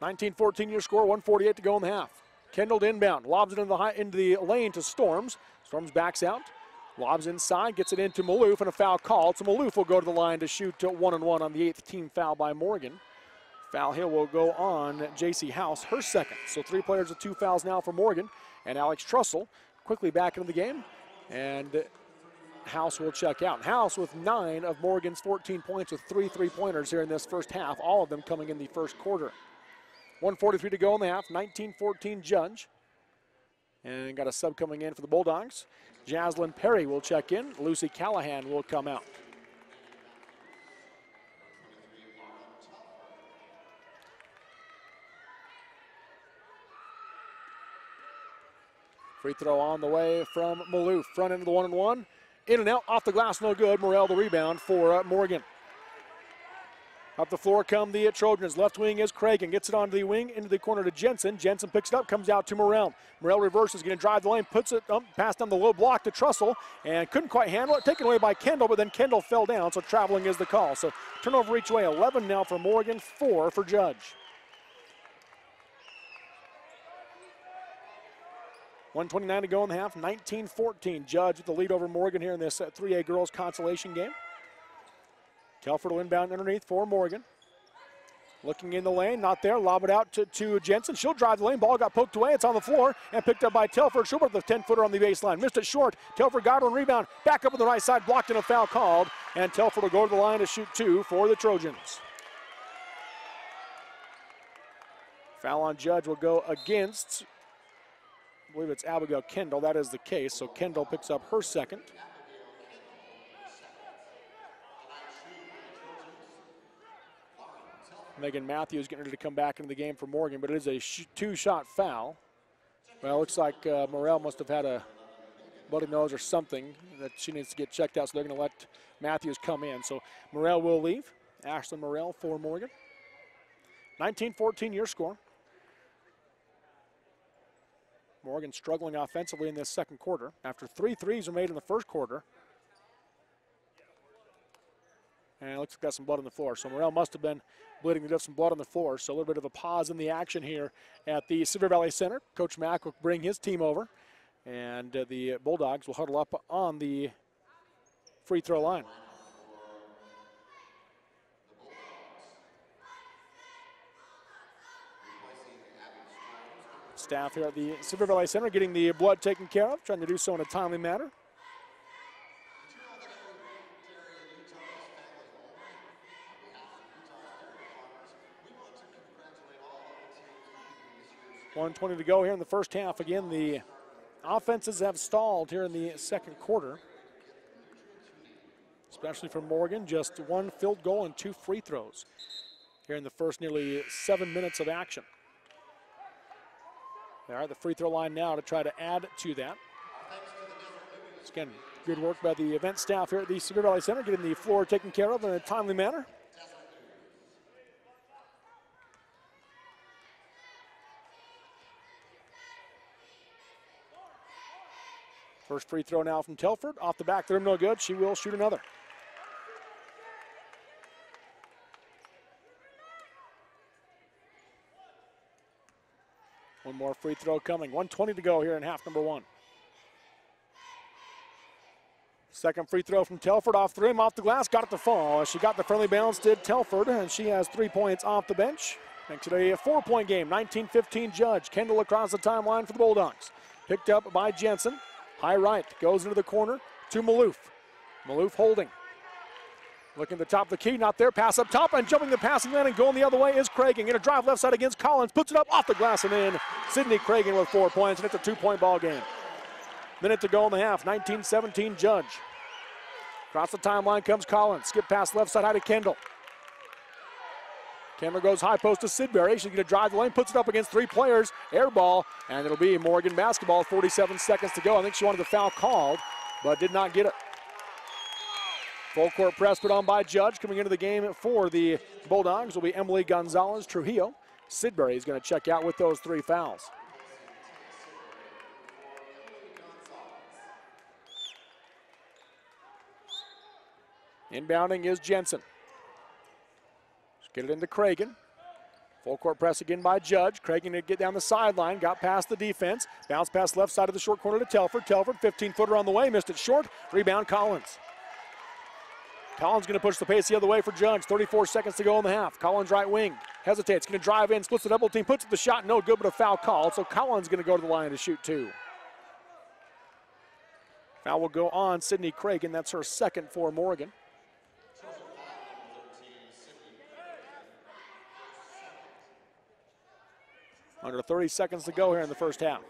19-14 your score, 1:48 to go in the half. Kendall to inbound, lobs it into the lane to Storms. Storms backs out, lobs inside, gets it into Maloof, and a foul called. So Maloof will go to the line to shoot 1-1 on the 8th team foul by Morgan. Foul here will go on J.C. House, her 2nd. So 3 players with 2 fouls now for Morgan. And Alex Trussell quickly back into the game. And House will check out. House with 9 of Morgan's 14 points with 3 3-pointers here in this first half, all of them coming in the first quarter. 1:43 to go in the half, 19-14 Judge. And got a sub coming in for the Bulldogs. Jaslyn Perry will check in. Lucy Callahan will come out. Free throw on the way from Maloof. Front end of the 1-1. In and out, off the glass, no good. Morrell the rebound for Morgan. Up the floor come the Trojans. Left wing is Cragen. Gets it onto the wing, into the corner to Jensen. Jensen picks it up, comes out to Morrell. Morrell reverses, going to drive the lane, puts it up, pass down the low block to Trussell, and couldn't quite handle it. Taken away by Kendall, but then Kendall fell down, so traveling is the call. So turnover each way, 11 now for Morgan, 4 for Judge. 1:29 to go in the half, 19-14. Judge with the lead over Morgan here in this 3A girls consolation game. Telford will inbound underneath for Morgan. Looking in the lane, not there. Lob it out to Jensen. She'll drive the lane. Ball got poked away. It's on the floor and picked up by Telford. She'll put the 10-footer on the baseline. Missed it short. Telford got on rebound. Back up on the right side. Blocked and a foul called. And Telford will go to the line to shoot 2 for the Trojans. Foul on Judge will go against, I believe it's Abigail Kendall. That is the case. So Kendall picks up her 2nd. Megan Matthews getting ready to come back into the game for Morgan, but it is a 2-shot foul. Well, it looks like Morrell must have had a bloody nose or something that she needs to get checked out, so they're going to let Matthews come in. So Morrell will leave. Ashlyn Morrell for Morgan. 19-14 your score. Morgan struggling offensively in this second quarter after 3 threes were made in the first quarter. And it looks like got some blood on the floor. So Morrell must have been bleeding to death, some blood on the floor. So a little bit of a pause in the action here at the Silver Valley Center. Coach Mack will bring his team over. And the Bulldogs will huddle up on the free throw line. Staff here at the Silver Valley Center getting the blood taken care of, trying to do so in a timely manner. $1:20 to go here in the first half. Again, the Offenses have stalled here in the second quarter, especially for Morgan. Just 1 field goal and 2 free throws here in the first nearly 7 minutes of action. They are at the free throw line now to try to add to that. Again, good work by the event staff here at the Severe Valley Center, getting the floor taken care of in a timely manner. First free throw now from Telford. Off the back of the rim, no good. She will shoot another. One more free throw coming. 1:20 to go here in half number 1. Second free throw from Telford off the rim, off the glass, got it to fall. She got the friendly bounce, did Telford, and she has 3 points off the bench. Thanks to a 4-point game, 19-15 Judge. Kendall across the timeline for the Bulldogs. Picked up by Jensen. High right, goes into the corner to Maloof. Maloof holding. Looking at the top of the key, not there. Pass up top, and jumping the passing lane and going the other way is Cragen. In a drive left side against Collins, puts it up off the glass and in. Sydney Cragen with 4 points, and it's a 2-point ball game. Minute to go in the half, 19-17 Judge. Across the timeline comes Collins. Skip pass left side high to Kendall. Kendall goes high post to Sidbury. She's going to drive the lane, puts it up against 3 players. Air ball, and it'll be Morgan basketball. 47 seconds to go. I think she wanted the foul called, but did not get it. Full court press put on by Judge. Coming into the game for the Bulldogs will be Emily Gonzalez Trujillo. Sidbury is going to check out with those 3 fouls. Inbounding is Jensen. Get it into Cragen. Full court press again by Judge. Cragen to get down the sideline, got past the defense. Bounce pass left side of the short corner to Telford. Telford, 15-footer on the way, missed it short. Rebound Collins. Collins going to push the pace the other way for Judge. 34 seconds to go in the half. Collins right wing, hesitates, going to drive in, splits the double team, puts up the shot, no good, but a foul called. So Collins going to go to the line to shoot 2. Foul will go on Sydney Cragen. That's her second for Morgan. Under 30 seconds to go here in the first half.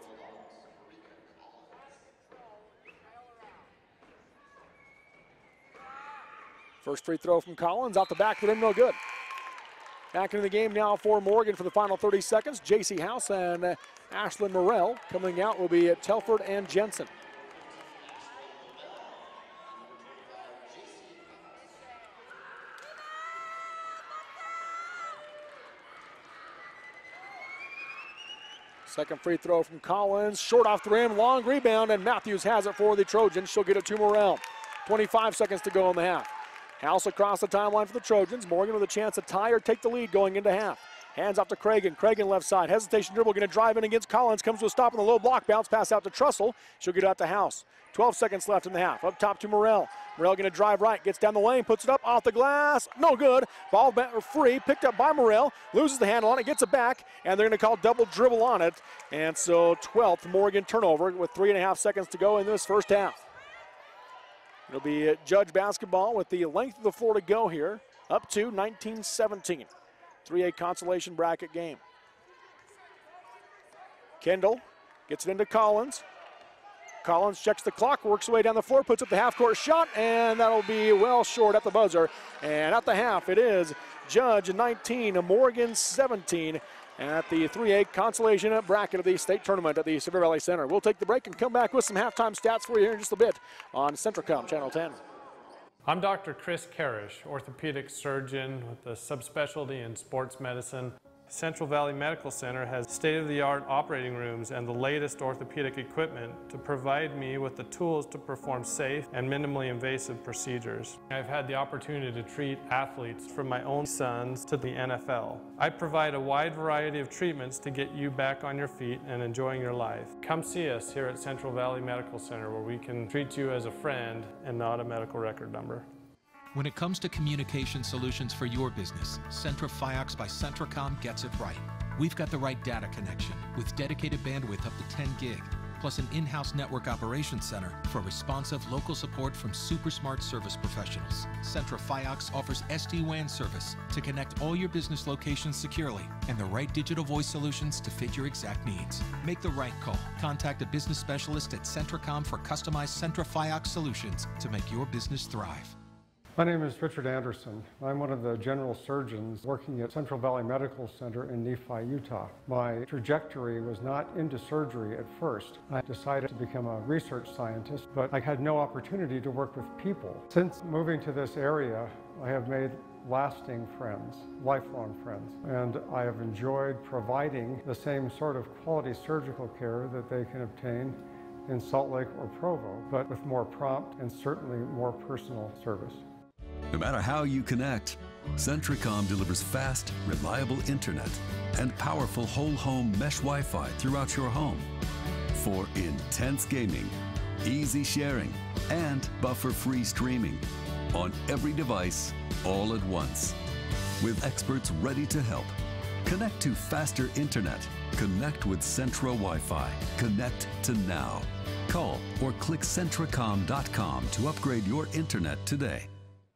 First free throw from Collins, out the back of the rim, no good. Back into the game now for Morgan for the final 30 seconds. J.C. House and Ashlyn Morrell. Coming out will be Telford and Jensen. Second free throw from Collins, short off the rim, long rebound, and Matthews has it for the Trojans. She'll get it to Morrell. 25 seconds to go in the half. House across the timeline for the Trojans. Morgan with a chance to tie or take the lead going into half. Hands off to Cragen. Cragen left side. Hesitation dribble, going to drive in against Collins. Comes to a stop on the low block. Bounce pass out to Trussell. She'll get it out to House. 12 seconds left in the half. Up top to Morrell. Morrell going to drive right. Gets down the lane. Puts it up off the glass. No good. Ball free. Picked up by Morrell. Loses the handle on it. Gets it back. And they're going to call double dribble on it. And so 12th Morgan turnover with 3.5 seconds to go in this first half. It'll be Judge basketball with the length of the floor to go here. Up to 19-17. 3A consolation bracket game. Kendall gets it into Collins. Collins checks the clock, works away down the floor, puts up the half-court shot, and that'll be well short at the buzzer. And at the half, it is Judge 19, Morgan 17 at the 3A consolation bracket of the state tournament at the Severe Valley Center. We'll take the break and come back with some halftime stats for you here in just a bit on Centricom Channel 10. I'm Dr. Chris Karish, orthopedic surgeon with a subspecialty in sports medicine. Central Valley Medical Center has state-of-the-art operating rooms and the latest orthopedic equipment to provide me with the tools to perform safe and minimally invasive procedures. I've had the opportunity to treat athletes from my own sons to the NFL. I provide a wide variety of treatments to get you back on your feet and enjoying your life. Come see us here at Central Valley Medical Center where we can treat you as a friend and not a medical record number. When it comes to communication solutions for your business, Centra Fios by Centricom gets it right. We've got the right data connection with dedicated bandwidth up to 10 gig, plus an in-house network operations center for responsive local support from super smart service professionals. Centra FiOx offers SD-WAN service to connect all your business locations securely and the right digital voice solutions to fit your exact needs. Make the right call. Contact a business specialist at Centracom for customized Centra FiOx solutions to make your business thrive. My name is Richard Anderson. I'm one of the general surgeons working at Central Valley Medical Center in Nephi, Utah. My trajectory was not into surgery at first. I decided to become a research scientist, but I had no opportunity to work with people. Since moving to this area, I have made lasting friends, lifelong friends, and I have enjoyed providing the same sort of quality surgical care that they can obtain in Salt Lake or Provo, but with more prompt and certainly more personal service. No matter how you connect, Centracom delivers fast, reliable internet and powerful whole-home mesh Wi-Fi throughout your home for intense gaming, easy sharing, and buffer-free streaming on every device all at once. With experts ready to help. Connect to faster internet. Connect with Centra Wi-Fi. Connect to now. Call or click Centracom.com to upgrade your internet today.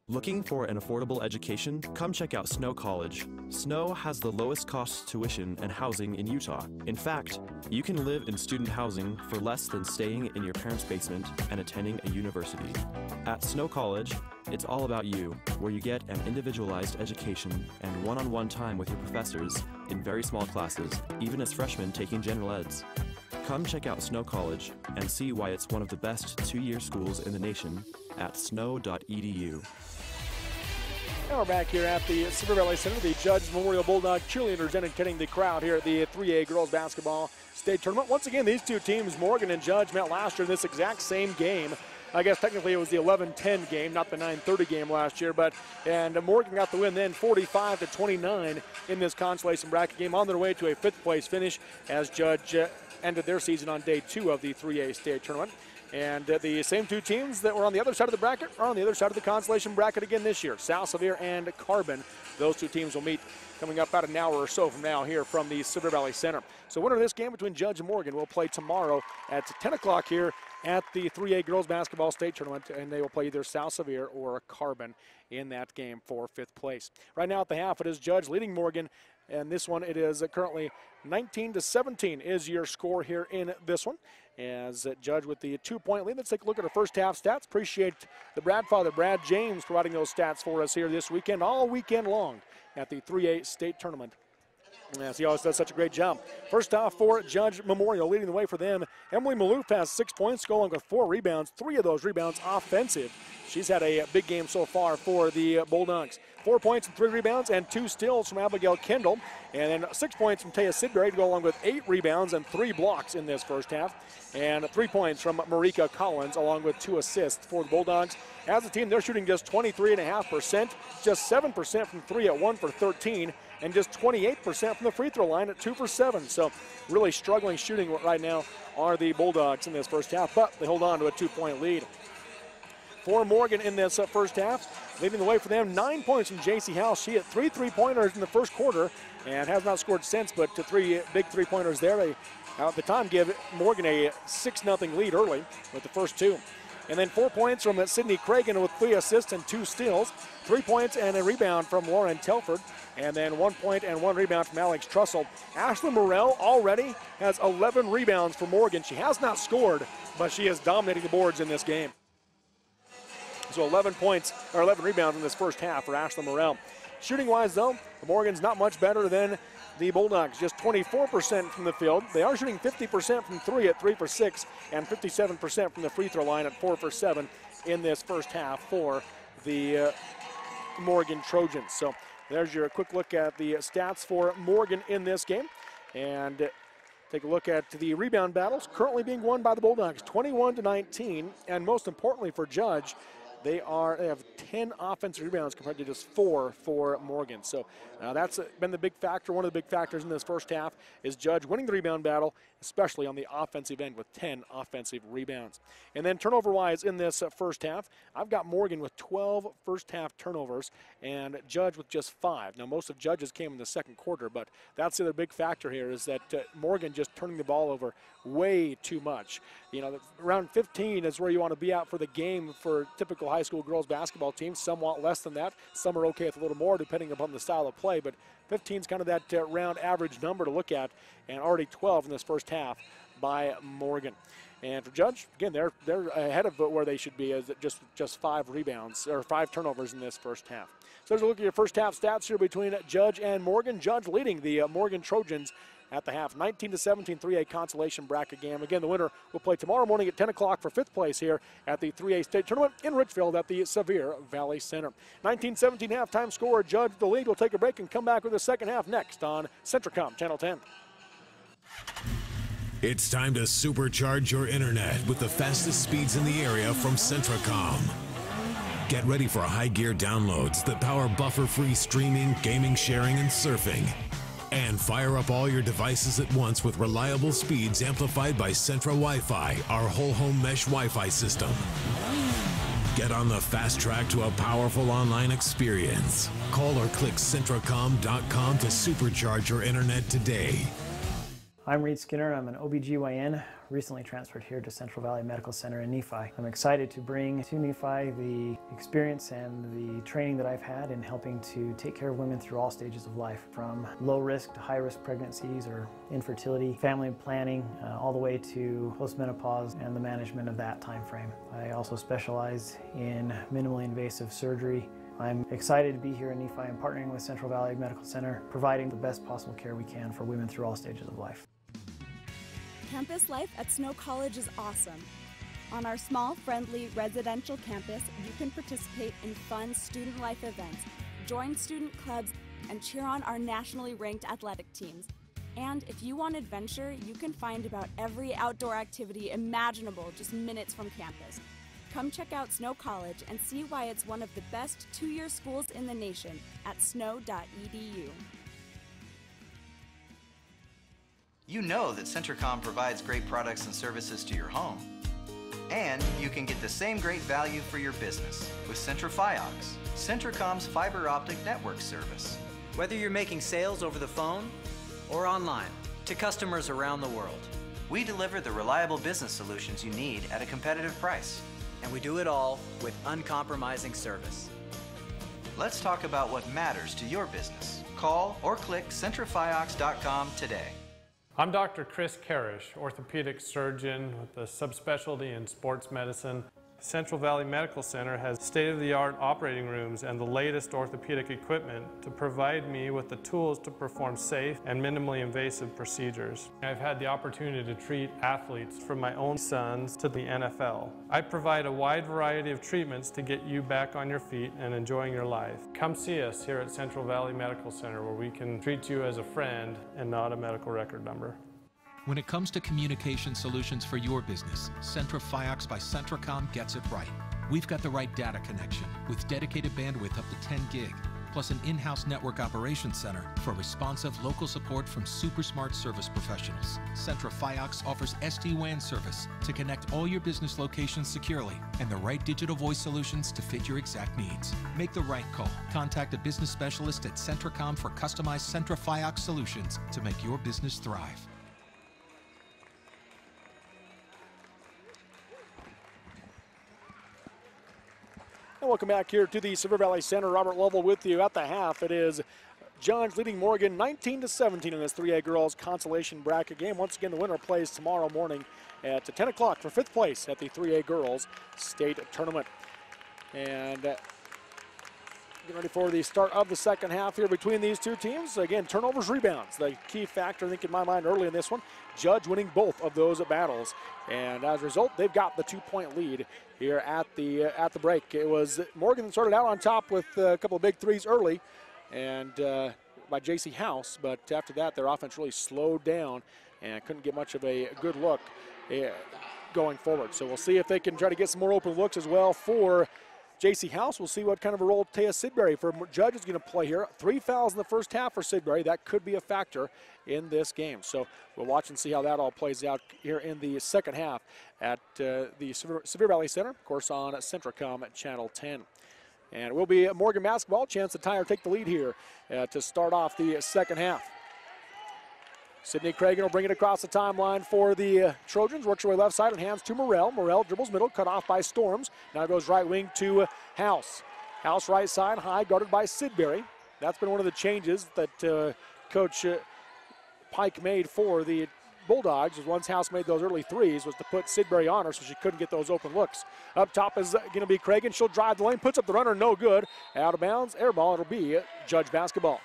Looking for an affordable education? Come check out Snow College. Snow has the lowest cost tuition and housing in Utah. In fact, you can live in student housing for less than staying in your parents' basement and attending a university. At Snow College, it's all about you, where you get an individualized education and one-on-one time with your professors in very small classes, even as freshmen taking general eds. Come check out Snow College and see why it's one of the best two-year schools in the nation at snow.edu. Now we're back here at the Silver Valley Center. The Judge Memorial Bulldog cheerleaders entertaining the crowd here at the 3A girls basketball state tournament. Once again, these two teams, Morgan and Judge, met last year in this exact same game. I guess technically it was the 11-10 game, not the 9:30 game last year, and Morgan got the win then 45-29 in this consolation bracket game, on their way to a 5th place finish as Judge ended their season on day 2 of the 3A state tournament. And the same two teams that were on the other side of the bracket are on the other side of the consolation bracket again this year, South Sevier and Carbon. Those two teams will meet coming up about an hour or so from now here from the Silver Valley Center. So winner of this game between Judge and Morgan will play tomorrow at 10 o'clock here at the 3A girls basketball state tournament, and they will play either South Sevier or Carbon in that game for 5th place. Right now at the half, it is Judge leading Morgan, and this one it is currently 19-17 is your score here in this one. As Judge with the 2-point lead. Let's take a look at our first half stats. Appreciate the Brad father, Brad James, providing those stats for us here this weekend, all weekend long at the 3A state tournament. As he always does such a great job. First off for Judge Memorial, leading the way for them. Emily Maloof has 6 points, going with 4 rebounds, 3 of those rebounds offensive. She's had a big game so far for the Bulldogs. 4 points and 3 rebounds and 2 steals from Abigail Kendall. And then 6 points from Taya Sidbury to go along with 8 rebounds and 3 blocks in this first half. And 3 points from Marika Collins along with 2 assists for the Bulldogs. As a team, they're shooting just 23.5%, just 7% from 3 at 1 for 13, and just 28% from the free throw line at 2 for 7. So really struggling shooting right now are the Bulldogs in this first half, but they hold on to a 2-point lead. For Morgan in this first half, leading the way for them, 9 points from J.C. House. She hit 3 3-pointers in the first quarter and has not scored since, but 3 big 3-pointers there. They, at the time, give Morgan a 6-0 lead early with the first 2. And then 4 points from Sydney Cragen with 3 assists and 2 steals. 3 points and a rebound from Lauren Telford. And then 1 point and 1 rebound from Alex Trussell. Ashley Morrell already has 11 rebounds for Morgan. She has not scored, but she is dominating the boards in this game. So 11 points, or 11 rebounds in this first half for Ashley Morrell. Shooting-wise, though, Morgan's not much better than the Bulldogs, just 24% from the field. They are shooting 50% from 3 at 3 for 6, and 57% from the free throw line at 4 for 7 in this first half for the Morgan Trojans. So there's your quick look at the stats for Morgan in this game. And take a look at the rebound battles currently being won by the Bulldogs, 21-19, and most importantly for Judge, They have 10 offensive rebounds compared to just 4 for Morgan. So that's been the big factor. One of the big factors in this first half is Judge winning the rebound battle, especially on the offensive end with 10 offensive rebounds. And then turnover-wise in this first half, I've got Morgan with 12 first-half turnovers and Judge with just 5. Now, most of Judge's came in the second quarter, but that's the other big factor here is that Morgan just turning the ball over way too much. You know, around 15 is where you want to be at for the game for typical high school girls basketball teams. Some want less than that. Some are okay with a little more depending upon the style of play, but 15 is kind of that round average number to look at, and already 12 in this first half by Morgan. And for Judge, again, they're ahead of where they should be, as just 5 rebounds or 5 turnovers in this first half. So there's a look at your first half stats here between Judge and Morgan. Judge leading the Morgan Trojans at the half, 19-17 3A consolation bracket game. Again, the winner will play tomorrow morning at 10 o'clock for 5th place here at the 3A state tournament in Richfield at the Sevier Valley Center. 19-17 halftime score. Judge the lead. Will take a break and come back with the second half next on Centricom Channel 10. It's time to supercharge your internet with the fastest speeds in the area from Centricom. Get ready for high gear downloads that power buffer-free streaming, gaming, sharing, and surfing. And fire up all your devices at once with reliable speeds amplified by Centra Wi-Fi, our whole home mesh Wi-Fi system. Get on the fast track to a powerful online experience. Call or click Centracom.com to supercharge your internet today. I'm Reed Skinner. I'm an OBGYN, recently transferred here to Central Valley Medical Center in Nephi. I'm excited to bring to Nephi the experience and the training that I've had in helping to take care of women through all stages of life, from low risk to high risk pregnancies or infertility, family planning, all the way to postmenopause and the management of that time frame. I also specialize in minimally invasive surgery. I'm excited to be here in Nephi and partnering with Central Valley Medical Center, providing the best possible care we can for women through all stages of life. Campus life at Snow College is awesome. On our small, friendly residential campus, you can participate in fun student life events, join student clubs, and cheer on our nationally ranked athletic teams. And if you want adventure, you can find about every outdoor activity imaginable just minutes from campus. Come check out Snow College and see why it's one of the best two-year schools in the nation at snow.edu. You know that Centricom provides great products and services to your home. And you can get the same great value for your business with Centrifiox, Centricom's fiber optic network service. Whether you're making sales over the phone or online to customers around the world, we deliver the reliable business solutions you need at a competitive price. and we do it all with uncompromising service. Let's talk about what matters to your business. Call or click Centrifiox.com today. I'm Dr. Chris Karish, orthopedic surgeon with a subspecialty in sports medicine. Central Valley Medical Center has state-of-the-art operating rooms and the latest orthopedic equipment to provide me with the tools to perform safe and minimally invasive procedures. I've had the opportunity to treat athletes from my own sons to the NFL. I provide a wide variety of treatments to get you back on your feet and enjoying your life. Come see us here at Central Valley Medical Center, where we can treat you as a friend and not a medical record number. When it comes to communication solutions for your business, Centrifiox by Centricom gets it right. We've got the right data connection with dedicated bandwidth up to 10 gig, plus an in-house network operations center for responsive local support from super smart service professionals. Centrifiox offers SD-WAN service to connect all your business locations securely and the right digital voice solutions to fit your exact needs. Make the right call. Contact a business specialist at Centricom for customized Centrifiox solutions to make your business thrive. And welcome back here to the Sevier Valley Center. Robert Lovell with you at the half. It is Johns leading Morgan 19-17 in this 3A girls consolation bracket game. Once again, the winner plays tomorrow morning at 10 o'clock for 5th place at the 3A girls state tournament. And getting ready for the start of the second half here between these two teams. Again, turnovers, rebounds, the key factor, I think, in my mind early in this one. Judge winning both of those battles. And as a result, they've got the 2-point lead here at the break. It was Morgan that started out on top with a couple of big threes early and by J.C. House, but after that, their offense really slowed down and couldn't get much of a good look going forward. So we'll see if they can try to get some more open looks as well for J.C. House. We'll see what kind of a role Taya Sidbury for Judge is going to play here. 3 fouls in the first half for Sidbury. That could be a factor in this game. So we'll watch and see how that all plays out here in the second half at the Sevier Valley Center, of course, on Centricom at Channel 10. And it will be Morgan basketball. Chance to tie or take the lead here to start off the second half. Sydney Cragen will bring it across the timeline for the Trojans. Works her way left side and hands to Morrell. Morrell dribbles middle, cut off by Storms. Now goes right wing to House. House right side, high, guarded by Sidbury. That's been one of the changes that Coach Pike made for the Bulldogs. Was once House made those early threes, was to put Sidbury on her so she couldn't get those open looks. Up top is going to be Cragen. She'll drive the lane, puts up the runner, no good. Out of bounds, air ball. It'll be Judge basketball.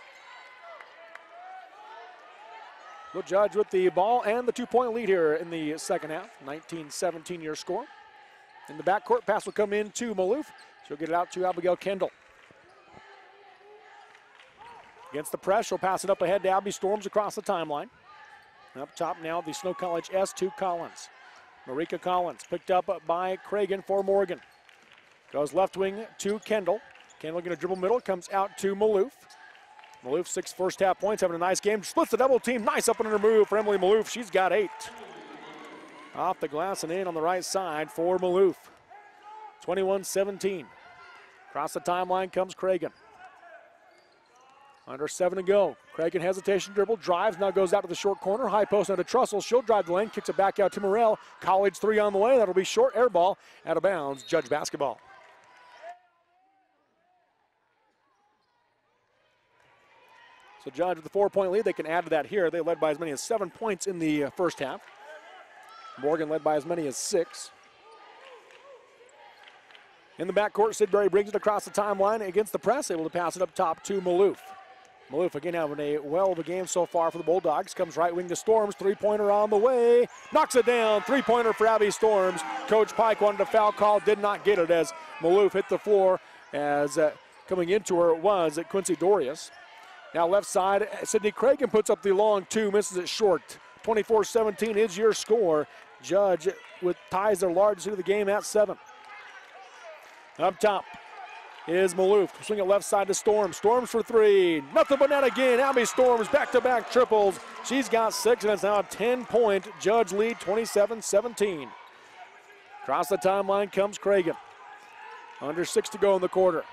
We'll Judge with the ball and the 2-point lead here in the second half. 19-17 your score. In the backcourt, pass will come in to Maloof. She'll get it out to Abigail Kendall. Against the press, she'll pass it up ahead to Abby Storms across the timeline. Up top now, the Snow College S2 Collins. Marika Collins picked up by Cragen for Morgan. Goes left wing to Kendall. Kendall going to dribble middle, comes out to Maloof. Maloof, 6 first half points, having a nice game. Splits the double team. Nice up and under move for Emily Maloof. She's got 8. Off the glass and in on the right side for Maloof. 21-17. Across the timeline comes Cragen. Under 7 to go. Cragen hesitation dribble, drives, now goes out to the short corner. High post now to Trussell. She'll drive the lane, kicks it back out to Morrell. College 3 on the way. That'll be short, air ball, out of bounds. Judge basketball. So Judge with the 4-point lead, they can add to that here. They led by as many as 7 points in the first half. Morgan led by as many as 6. In the backcourt, Sidbury brings it across the timeline against the press, able to pass it up top to Maloof. Maloof again having a well of a game so far for the Bulldogs. Comes right wing to Storms, 3-pointer on the way. Knocks it down, 3-pointer for Abby Storms. Coach Pike wanted a foul call, did not get it as Maloof hit the floor as coming into her was Quincy Dorius. Now left side, Sydney Cragen puts up the long 2, misses it short. 24-17 is your score. Judge with ties their largest lead of the game at 7. Up top is Maloof. Swing it left side to Storms. Storms for 3. Nothing but net again. Abby Storms back-to-back triples. She's got 6, and it's now a 10-point Judge lead, 27-17. Across the timeline comes Cragen. Under 6 to go in the quarter.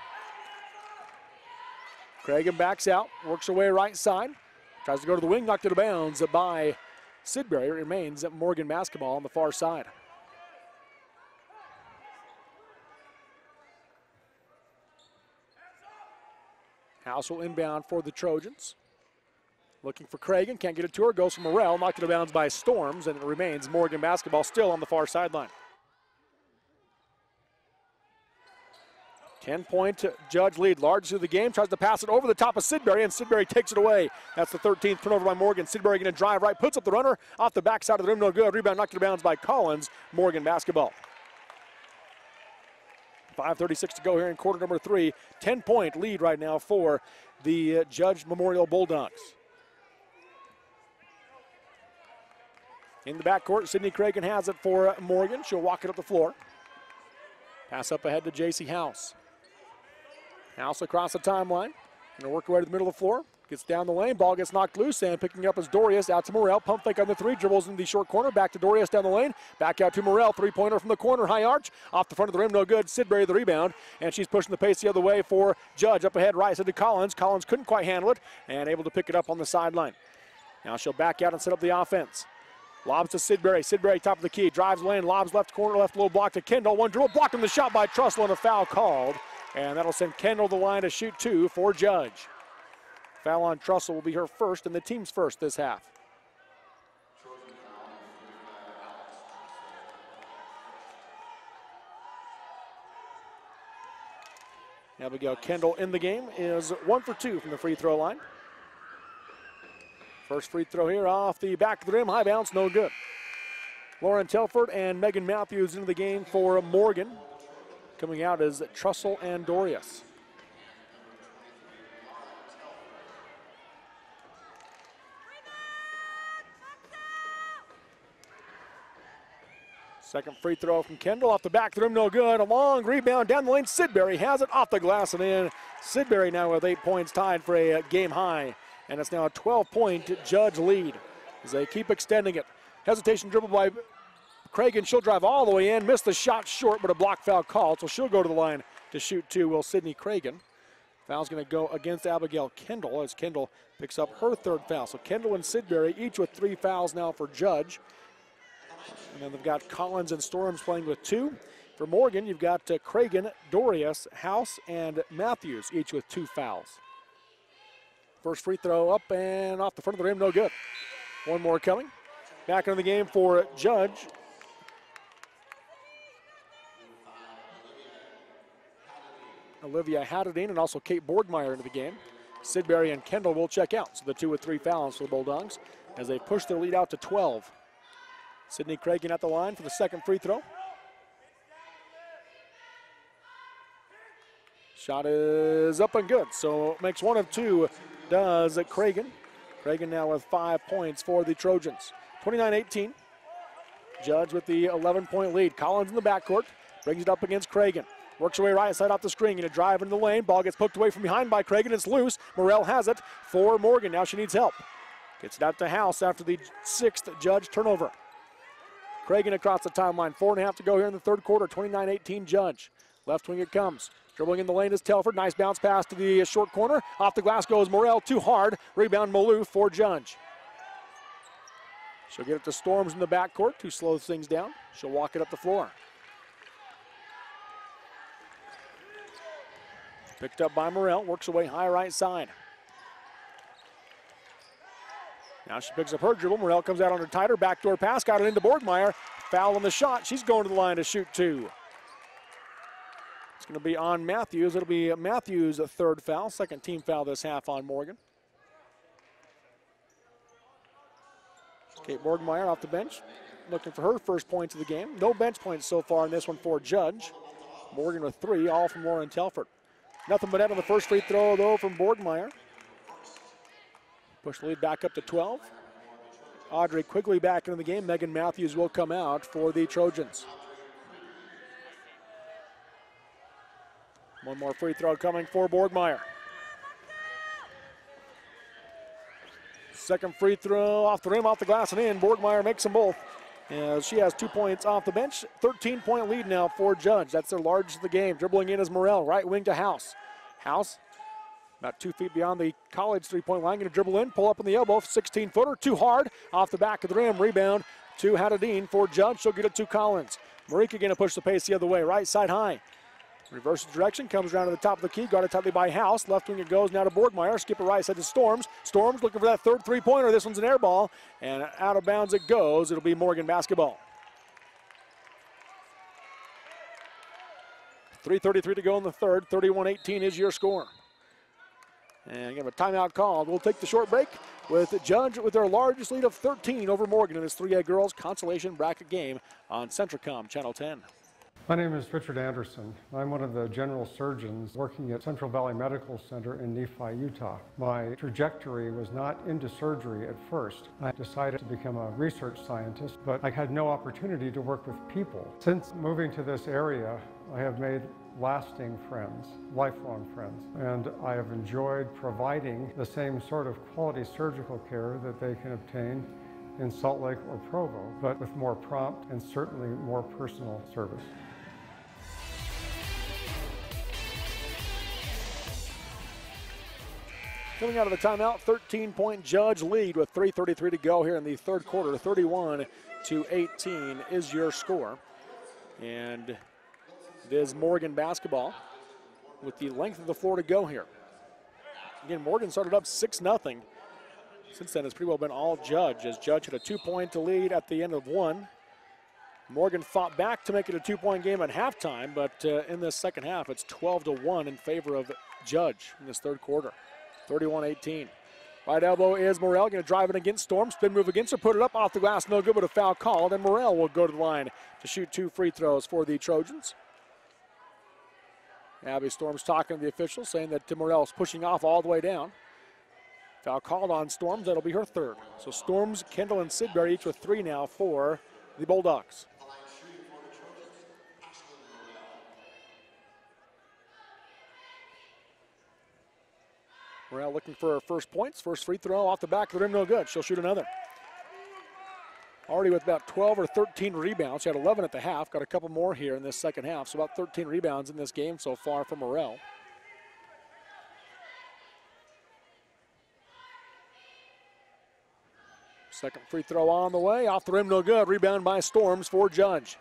Cragen backs out, works her way right side. Tries to go to the wing, knocked it out of bounds by Sidbury. It remains at Morgan basketball on the far side. House will inbound for the Trojans. Looking for Cragen, can't get it to her, goes for Morrell, knocked it out of bounds by Storms, and it remains Morgan basketball still on the far sideline. 10-point Judge lead, largest of the game, tries to pass it over the top of Sidbury, and Sidbury takes it away. That's the 13th turnover by Morgan. Sidbury going to drive right, puts up the runner, off the backside of the rim, no good. Rebound knocked it out of bounds by Collins. Morgan basketball. 5:36 to go here in quarter number 3. 10-point lead right now for the Judge Memorial Bulldogs. In the backcourt, Sydney Cragen has it for Morgan. She'll walk it up the floor. Pass up ahead to J.C. House. House across the timeline. Going to work her way to the middle of the floor. Gets down the lane. Ball gets knocked loose, and picking up is Dorius. Out to Morrell. Pump fake on the 3. Dribbles in the short corner. Back to Dorius down the lane. Back out to Morrell. 3-pointer from the corner. High arch. Off the front of the rim. No good. Sidbury the rebound. And she's pushing the pace the other way for Judge. Up ahead. Right side to Collins. Collins couldn't quite handle it. And able to pick it up on the sideline. Now she'll back out and set up the offense. Lobs to Sidbury. Sidbury top of the key. Drives lane. Lobs left corner. Left low block to Kendall. One dribble. Blocking the shot by Trussell, and a foul called. And that'll send Kendall to the line to shoot 2 for Judge. Foul on Trussell will be her first and the team's first this half. Abigail Kendall in the game is 1 for 2 from the free throw line. First free throw here off the back of the rim. High bounce, no good. Lauren Telford and Megan Matthews into the game for Morgan. Coming out is Trussell and Dorius. Second free throw from Kendall off the back of the rim, no good. A long rebound down the lane. Sidbury has it off the glass and in. Sidbury now with 8 points, tied for a game high. And it's now a 12-point Judge lead as they keep extending it. Hesitation dribble by Cragen. She'll drive all the way in. Missed the shot short, but a block foul called, so she'll go to the line to shoot two, will Sydney Cragen. Foul's going to go against Abigail Kendall as Kendall picks up her third foul. So Kendall and Sidbury each with 3 fouls now for Judge. And then they've got Collins and Storms playing with 2. For Morgan, you've got Cragen, Dorius, House, and Matthews, each with 2 fouls. First free throw up and off the front of the rim, no good. One more coming. Back into the game for Judge. Olivia Haddadine and also Kate Borgmeyer into the game. Sidbury and Kendall will check out. So the 2 with 3 fouls for the Bulldogs as they push their lead out to 12. Sydney Cragen at the line for the second free throw. Shot is up and good, so makes 1 of 2, does Cragen. Cragen now with 5 points for the Trojans. 29-18. Judge with the 11-point lead. Collins in the backcourt, brings it up against Cragen. Works away right side off the screen, going to drive into the lane. Ball gets poked away from behind by Cragen. It's loose. Morrell has it for Morgan. Now she needs help. Gets it out to House after the 6th Judge turnover. Cragen across the timeline. 4.5 to go here in the third quarter. 29-18 Judge. Left wing it comes. Dribbling in the lane is Telford. Nice bounce pass to the short corner. Off the glass goes Morrell. Too hard. Rebound Malou for Judge. She'll get it to Storms in the backcourt to slow things down. She'll walk it up the floor. Picked up by Morrell. Works away high right side. Now she picks up her dribble. Morrell comes out on her tighter. Backdoor pass. Got it into Borgmeyer. Foul on the shot. She's going to the line to shoot 2. It's going to be on Matthews. It'll be Matthews' third foul. Second team foul this half on Morgan. Kate Borgmeyer off the bench. Looking for her first points of the game. No bench points so far in this one for Judge. Morgan with 3, all from Lauren Telford. Nothing but net on the first free throw, though, from Borgmeyer. Push the lead back up to 12. Audrey Quigley back into the game. Megan Matthews will come out for the Trojans. One more free throw coming for Borgmeyer. Second free throw off the rim, off the glass and in. Borgmeyer makes them both. As she has 2 points off the bench. 13-point lead now for Judge. That's their largest of the game. Dribbling in is Morrell. Right wing to House. House about 2 feet beyond the college three-point line. Going to dribble in, pull up on the elbow. 16-footer, too hard. Off the back of the rim. Rebound to Haddadine for Judge. She'll get it to Collins. Marika going to push the pace the other way. Right side high. Reverses direction, comes around to the top of the key, guarded tightly by House. Left wing it goes now to Borgmeyer. Skip it right side to Storms. Storms looking for that third three-pointer. This one's an air ball, and out of bounds it goes. It'll be Morgan basketball. 3:33 to go in the third. 31-18 is your score. And you have a timeout called. We'll take the short break with Judge with their largest lead of 13 over Morgan in this 3A girls consolation bracket game on Centricom Channel 10. My name is Richard Anderson. I'm one of the general surgeons working at Central Valley Medical Center in Nephi, Utah. My trajectory was not into surgery at first. I decided to become a research scientist, but I had no opportunity to work with people. Since moving to this area, I have made lasting friends, lifelong friends, and I have enjoyed providing the same sort of quality surgical care that they can obtain in Salt Lake or Provo, but with more prompt and certainly more personal service. Coming out of the timeout, 13-point Judge lead with 3:33 to go here in the third quarter. 31-18 is your score. And it is Morgan basketball with the length of the floor to go here. Again, Morgan started up 6-0. Since then, it's pretty well been all Judge, as Judge had a 2-point lead at the end of one. Morgan fought back to make it a 2-point game at halftime, but in this second half, it's 12-1 in favor of Judge in this third quarter. 31-18. Right elbow is Morrell, going to drive it against Storm. Spin move against her, put it up off the glass, no good, but a foul called, and Morrell will go to the line to shoot 2 free throws for the Trojans. Abby Storm's talking to the officials, saying that Morrell's pushing off all the way down. Foul called on Storms, that'll be her third. So Storms, Kendall, and Sidbury each with 3 now for the Bulldogs. Morrell looking for her first points. First free throw off the back of the rim, no good. She'll shoot another. Already with about 12 or 13 rebounds. She had 11 at the half. Got a couple more here in this second half. So about 13 rebounds in this game so far for Morrell. Second free throw on the way. Off the rim, no good. Rebound by Storms for Judge.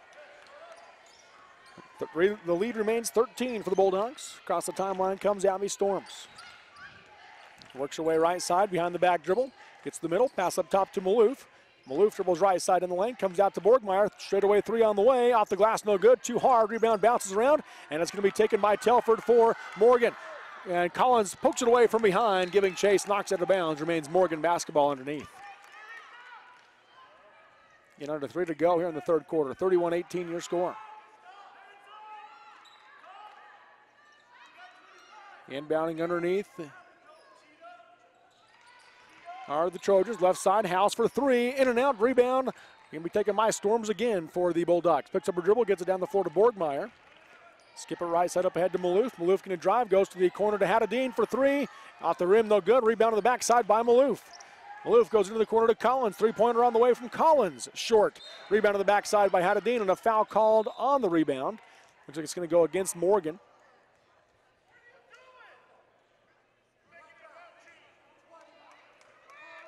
The lead remains 13 for the Bulldogs. Across the timeline comes Abby Storms. Works her way right side behind the back dribble. Gets the middle. Pass up top to Maloof. Maloof dribbles right side in the lane. Comes out to Borgmeyer. Straight away three on the way. Off the glass, no good. Too hard. Rebound bounces around. And it's going to be taken by Telford for Morgan. And Collins pokes it away from behind. Giving chase. Knocks it out of bounds. Remains Morgan basketball underneath. Under 3 to go here in the third quarter. 31-18 your score. Inbounding underneath are the Trojans. Left side, House for three. In and out, rebound. Going to be taken by Storms again for the Bulldogs. Picks up a dribble, gets it down the floor to Borgmeyer. Skip it right side up ahead to Maloof. Maloof going to drive, goes to the corner to Haddadine for three. Off the rim, no good. Rebound to the backside by Maloof. Maloof goes into the corner to Collins. Three-pointer on the way from Collins. Short. Rebound to the backside by Haddadine, and a foul called on the rebound. Looks like it's going to go against Morgan.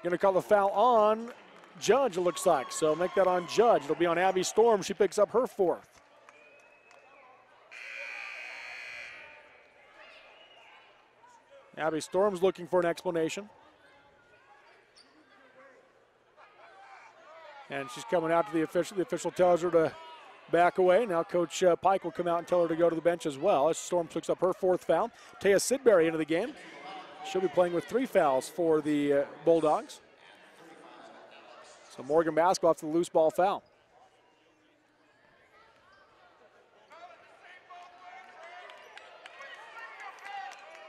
Going to call the foul on Judge, it looks like. So make that on Judge. It'll be on Abby Storm. She picks up her fourth. Abby Storm's looking for an explanation. And she's coming out to the official. The official tells her to back away. Now Coach Pike will come out and tell her to go to the bench as well. As Storm picks up her fourth foul. Taya Sidbury into the game. She'll be playing with 3 fouls for the Bulldogs. So Morgan basketball after the loose ball foul.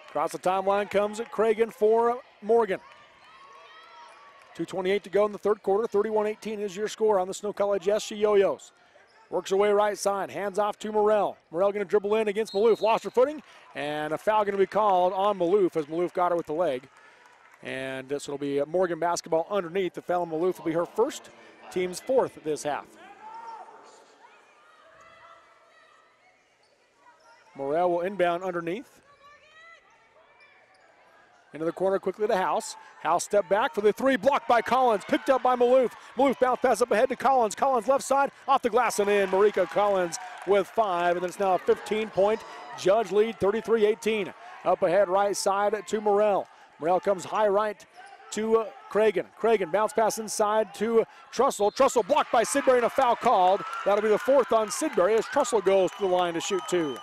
Across the timeline comes Cragen for Morgan. 2:28 to go in the third quarter. 31-18 is your score on the Snow College. Yes, she yo-yos. Works her way right side. Hands off to Morrell. Morrell going to dribble in against Maloof. Lost her footing. And a foul going to be called on Maloof as Maloof got her with the leg. And so it'll be Morgan basketball underneath. The foul on Maloof will be her first. Team's fourth this half. Morrell will inbound underneath. Into the corner quickly to House. House step back for the three, blocked by Collins, picked up by Maloof. Maloof bounce pass up ahead to Collins. Collins left side, off the glass and in. Marika Collins with 5, and then it's now a 15-point Judge lead, 33-18. Up ahead right side to Morrell. Morrell comes high right to Cragen. Cragen bounce pass inside to Trussell. Trussell blocked by Sidbury and a foul called. That'll be the fourth on Sidbury as Trussell goes to the line to shoot 2.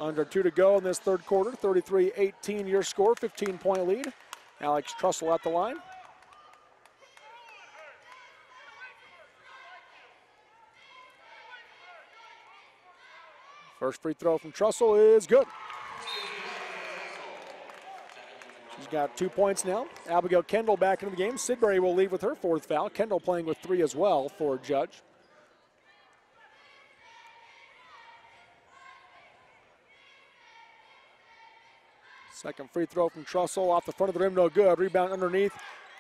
Under 2 to go in this third quarter. 33-18 your score, 15-point lead. Alex Trussell at the line. First free throw from Trussell is good. She's got 2 points now. Abigail Kendall back into the game. Sidbury will leave with her fourth foul. Kendall playing with 3 as well for Judge. Second free throw from Trussell off the front of the rim, no good. Rebound underneath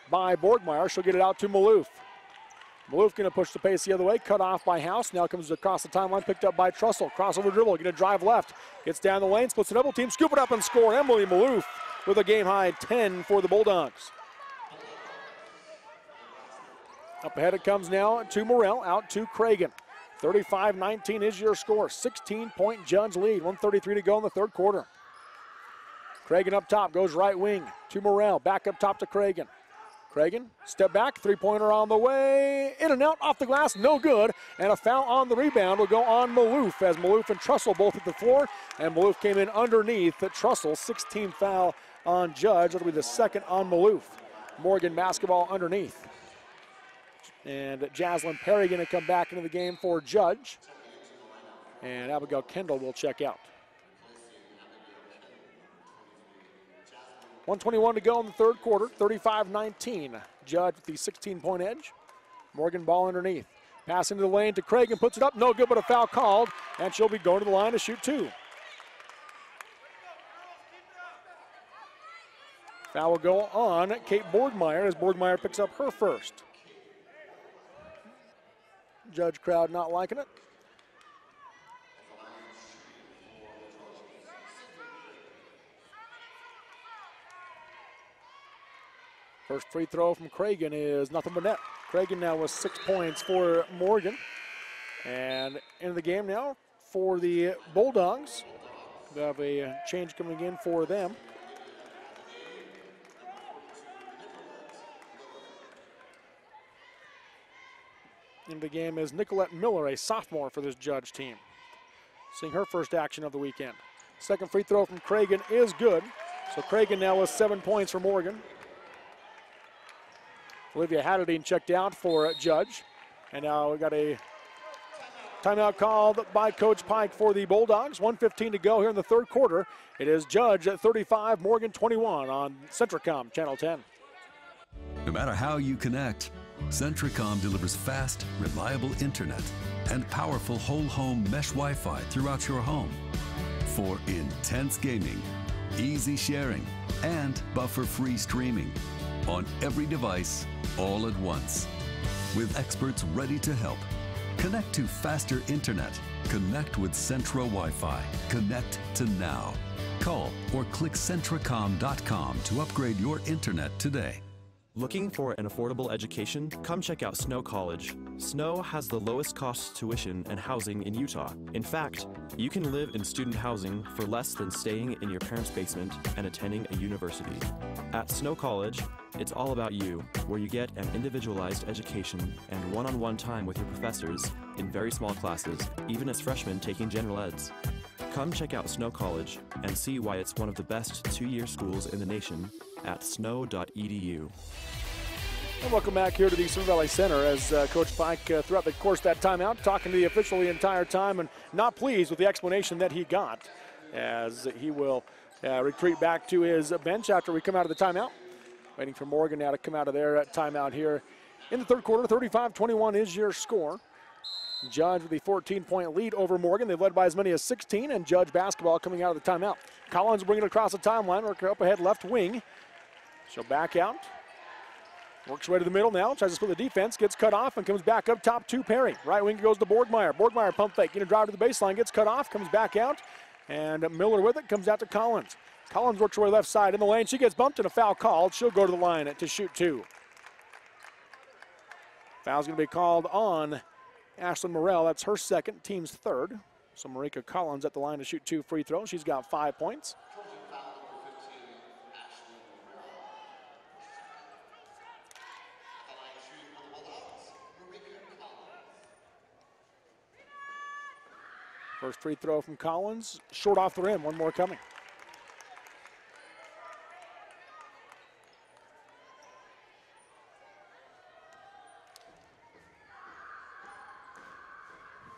by Borgmeyer. She'll get it out to Maloof. Maloof going to push the pace the other way, cut off by House. Now comes across the timeline, picked up by Trussell. Crossover dribble, going to drive left. Gets down the lane, splits the double team, scoop it up and score. Emily Maloof with a game-high 10 for the Bulldogs. Up ahead it comes now to Morrell, out to Cragen. 35-19 is your score. 16-point Judge lead, 1:33 to go in the third quarter. Cragen up top, goes right wing to Morrell. Back up top to Cragen. Cragen, step back, three-pointer on the way. In and out, off the glass, no good. And a foul on the rebound will go on Maloof as Maloof and Trussell both hit the floor. And Maloof came in underneath Trussell. 16 foul on Judge. That'll be the second on Maloof. Morgan basketball underneath. And Jaslyn Perry going to come back into the game for Judge. And Abigail Kendall will check out. 1:21 to go in the third quarter, 35-19. Judge with the 16-point edge. Morgan ball underneath. Pass into the lane to Craig and puts it up. No good, but a foul called, and she'll be going to the line to shoot 2. Foul will go on Kate Borgmeyer as Borgmeyer picks up her first. Judge crowd not liking it. First free throw from Cragen is nothing but net. Cragen now with 6 points for Morgan. And into the game now for the Bulldogs. They have a change coming in for them. Into the game is Nicolette Miller, a sophomore for this Judge team. Seeing her first action of the weekend. Second free throw from Cragen is good. So Cragen now with 7 points for Morgan. Olivia Haddadine checked out for Judge. And now we got a timeout called by Coach Pike for the Bulldogs. 1:15 to go here in the third quarter. It is Judge at 35, Morgan 21 on Centricom Channel 10. No matter how you connect, Centricom delivers fast, reliable internet and powerful whole home mesh Wi-Fi throughout your home for intense gaming, easy sharing, and buffer-free streaming on every device all at once. With experts ready to help. Connect to faster internet. Connect with Centra Wi-Fi. Connect to now. Call or click Centricom.com to upgrade your internet today. Looking for an affordable education? Come check out Snow College. Snow has the lowest cost tuition and housing in Utah. In fact, you can live in student housing for less than staying in your parents' basement and attending a university. At Snow College, it's all about you, where you get an individualized education and one-on-one time with your professors in very small classes, even as freshmen taking general eds. Come check out Snow College and see why it's one of the best two-year schools in the nation at snow.edu. And welcome back here to the Sun Valley Center as Coach Pike, throughout the course of that timeout, talking to the official the entire time and not pleased with the explanation that he got, as he will retreat back to his bench after we come out of the timeout. Waiting for Morgan now to come out of their timeout here in the third quarter. 35-21 is your score. Judge with a 14-point lead over Morgan. They've led by as many as 16, and Judge basketball coming out of the timeout. Collins bringing it across the timeline, working up ahead left wing. She'll back out. Works her way to the middle now, tries to split the defense, gets cut off and comes back up top to Perry. Right wing goes to Borgmeyer. Borgmeyer pump fake, getting a drive to the baseline, gets cut off, comes back out, and Miller with it, comes out to Collins. Collins works her way left side in the lane. She gets bumped and a foul called. She'll go to the line to shoot 2. Foul's going to be called on Ashlyn Morrell. That's her second, team's third. So Marika Collins at the line to shoot 2 free throws. She's got 5 points. First free throw from Collins, short off the rim, one more coming.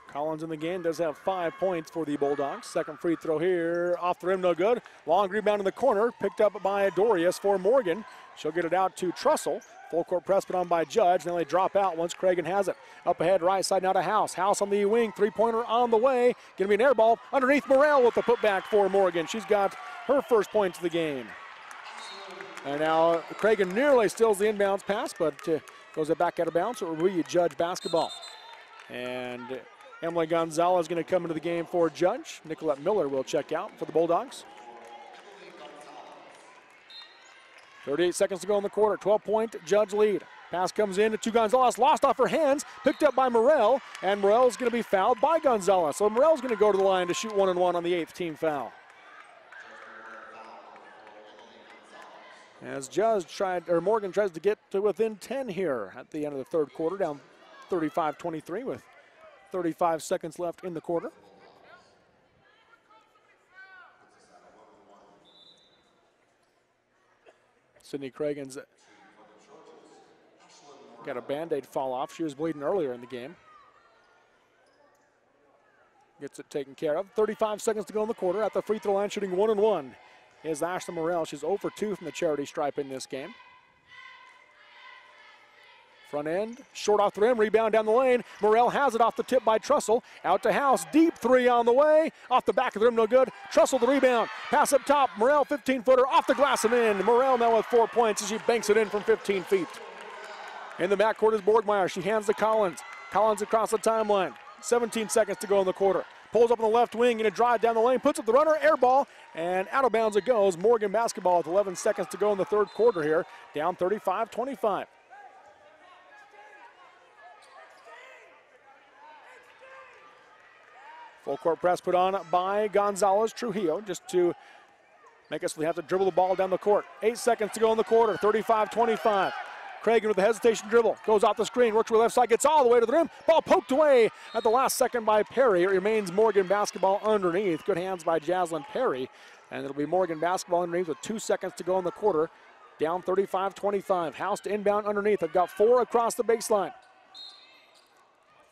Collins in the game does have 5 points for the Bulldogs. Second free throw here, off the rim, no good. Long rebound in the corner, picked up by Dorius for Morgan. She'll get it out to Trussell. Full court press put on by Judge. Then they drop out once Cragen has it. Up ahead, right side now to House. House on the wing, three-pointer on the way. Gonna be an air ball underneath Morrell with the putback for Morgan. She's got her first points of the game. And now Cragen nearly steals the inbounds pass, but goes it back out of bounds. So it will be Judge basketball. And Emily Gonzalez is going to come into the game for Judge. Nicolette Miller will check out for the Bulldogs. 38 seconds to go in the quarter. 12-point Judge lead. Pass comes in to Gonzalez. Lost off her hands. Picked up by Morrell. And Morrell's going to be fouled by Gonzalez. So Morrell's going to go to the line to shoot 1-and-1 on the 8th team foul. As Morgan tries to get to within 10 here at the end of the third quarter, down 35-23 with 35 seconds left in the quarter. Sydney Cragen's got a Band-Aid fall off. She was bleeding earlier in the game. Gets it taken care of. 35 seconds to go in the quarter. At the free throw line, shooting 1-and-1 is Ashlyn Morrell. She's 0 for 2 from the charity stripe in this game. Front end, short off the rim, rebound down the lane. Morrell has it off the tip by Trussell. Out to House, deep three on the way. Off the back of the rim, no good. Trussell the rebound. Pass up top, Morrell 15-footer off the glass and in. Morrell now with 4 points as she banks it in from 15 feet. In the backcourt is Borgmeyer. She hands to Collins. Collins across the timeline. 17 seconds to go in the quarter. Pulls up on the left wing in a drive down the lane, puts up the runner, air ball, and out of bounds it goes. Morgan basketball with 11 seconds to go in the third quarter here. Down 35-25. Full court press put on by Gonzalez Trujillo just to make us have to dribble the ball down the court. 8 seconds to go in the quarter, 35-25. Cragen with the hesitation dribble, goes off the screen, works to the left side, gets all the way to the rim. Ball poked away at the last second by Perry. It remains Morgan basketball underneath. Good hands by Jaslyn Perry. And it'll be Morgan basketball underneath with 2 seconds to go in the quarter. Down 35-25. House to inbound underneath. They've got 4 across the baseline.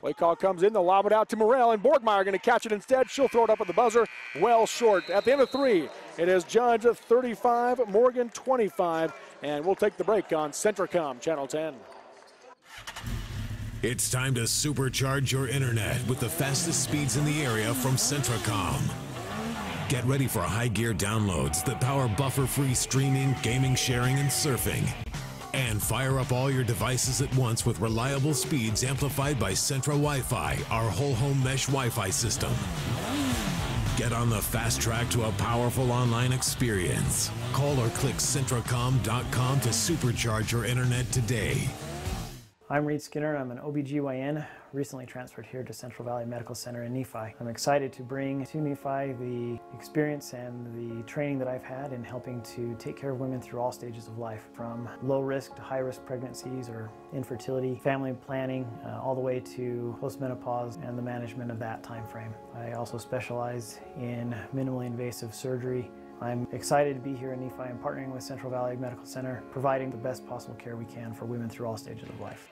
Play call comes in, they'll lob it out to Morrell, and Borgmeyer going to catch it instead. She'll throw it up at the buzzer, well short. At the end of 3, it is Judge 35, Morgan 25, and we'll take the break on Centricom Channel 10. It's time to supercharge your internet with the fastest speeds in the area from Centricom. Get ready for high gear downloads that power buffer-free streaming, gaming, sharing, and surfing. And fire up all your devices at once with reliable speeds amplified by Centra Wi-Fi, our whole home mesh Wi-Fi system. Get on the fast track to a powerful online experience. Call or click Centracom.com to supercharge your internet today. I'm Reed Skinner. I'm an OBGYN, recently transferred here to Central Valley Medical Center in Nephi. I'm excited to bring to Nephi the experience and the training that I've had in helping to take care of women through all stages of life, from low risk to high risk pregnancies or infertility, family planning, all the way to postmenopause and the management of that time frame. I also specialize in minimally invasive surgery. I'm excited to be here in Nephi and partnering with Central Valley Medical Center, providing the best possible care we can for women through all stages of life.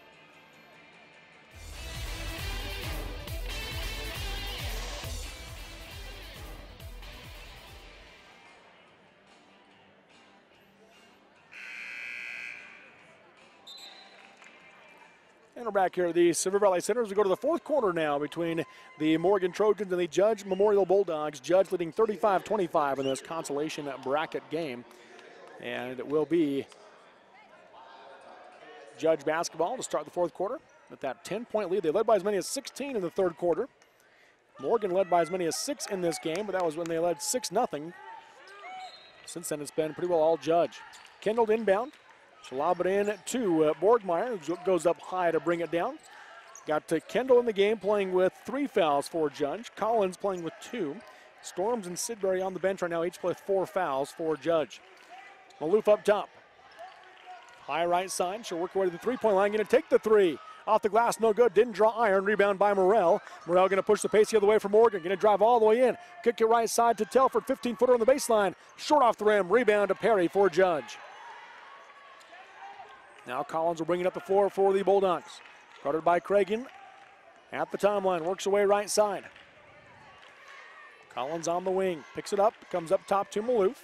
And we're back here at the Silver Valley Center as we go to the fourth quarter now between the Morgan Trojans and the Judge Memorial Bulldogs. Judge leading 35-25 in this consolation bracket game. And it will be Judge basketball to start the fourth quarter with that 10-point lead. They led by as many as 16 in the third quarter. Morgan led by as many as 6 in this game, but that was when they led 6-0. Since then, it's been pretty well all Judge. Kendall inbound. She'll lob it in to Borgmeyer, who goes up high to bring it down. Got Kendall in the game playing with 3 fouls for Judge. Collins playing with 2. Storms and Sidbury on the bench right now, each play 4 fouls for Judge. Maloof up top. High right side, she'll work her way to the three-point line, going to take the 3. Off the glass, no good, didn't draw iron, rebound by Morrell. Morrell going to push the pace the other way for Morgan, going to drive all the way in. Kick it right side to Telford, 15-footer on the baseline. Short off the rim, rebound to Perry for Judge. Now Collins will bring it up the floor for the Bulldogs. Guarded by Cragen at the timeline, works away right side. Collins on the wing, picks it up, comes up top to Maloof.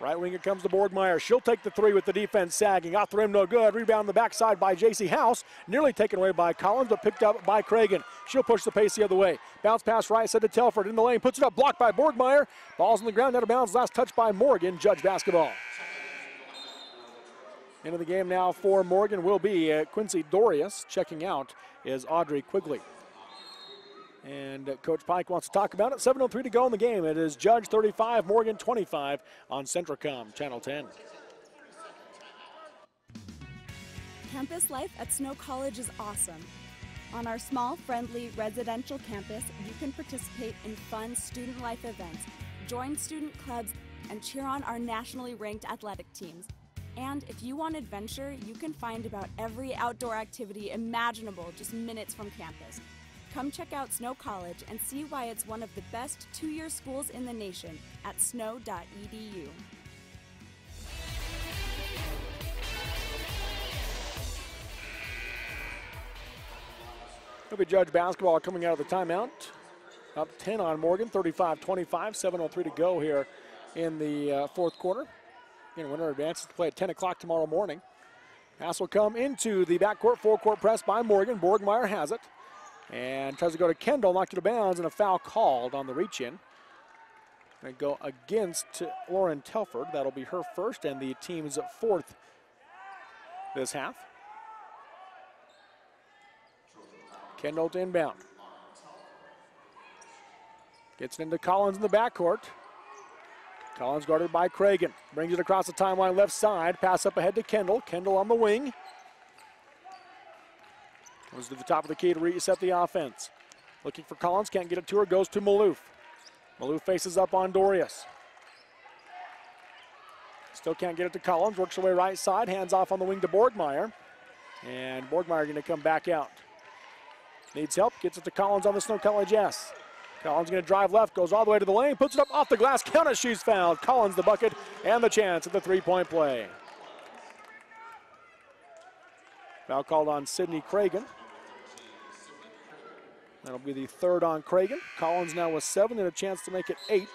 Right wing it comes to Borgmeyer. She'll take the 3 with the defense sagging. Off the rim, no good. Rebound on the backside by J.C. House. Nearly taken away by Collins, but picked up by Cragen. She'll push the pace the other way. Bounce pass right side to Telford. In the lane, puts it up, blocked by Borgmeyer. Ball's on the ground, out of bounds. Last touch by Morgan. Judge basketball. Into the game now for Morgan will be Quincy Dorius. Checking out is Audrey Quigley. And Coach Pike wants to talk about it. 7:03 to go in the game. It is Judge 35, Morgan 25 on Centricom Channel 10. Campus life at Snow College is awesome. On our small, friendly residential campus, you can participate in fun student life events, join student clubs, and cheer on our nationally ranked athletic teams. And if you want adventure, you can find about every outdoor activity imaginable just minutes from campus. Come check out Snow College and see why it's one of the best 2-year schools in the nation at snow.edu. It'll be Judge basketball coming out of the timeout. Up 10 on Morgan, 35-25, 7:03 to go here in the fourth quarter. Winner advances to play at 10 o'clock tomorrow morning. Pass will come into the backcourt, forecourt press by Morgan. Borgmeyer has it and tries to go to Kendall, knocked it out of bounds, and a foul called on the reach-in. Going to go against Lauren Telford. That'll be her first and the team's fourth this half. Kendall to inbound. Gets it into Collins in the backcourt. Collins guarded by Cragen. Brings it across the timeline left side. Pass up ahead to Kendall. Kendall on the wing. Goes to the top of the key to reset the offense. Looking for Collins. Can't get it to her. Goes to Maloof. Maloof faces up on Dorius. Still can't get it to Collins. Works her way right side. Hands off on the wing to Borgmeyer. And Borgmeyer going to come back out. Needs help. Gets it to Collins on the Snow College S. Collins going to drive left, goes all the way to the lane, puts it up off the glass, count it, she's fouled. Collins the bucket and the chance at the three-point play. Foul called on Sydney Cragen. That'll be the third on Cragen. Collins now with 7 and a chance to make it 8.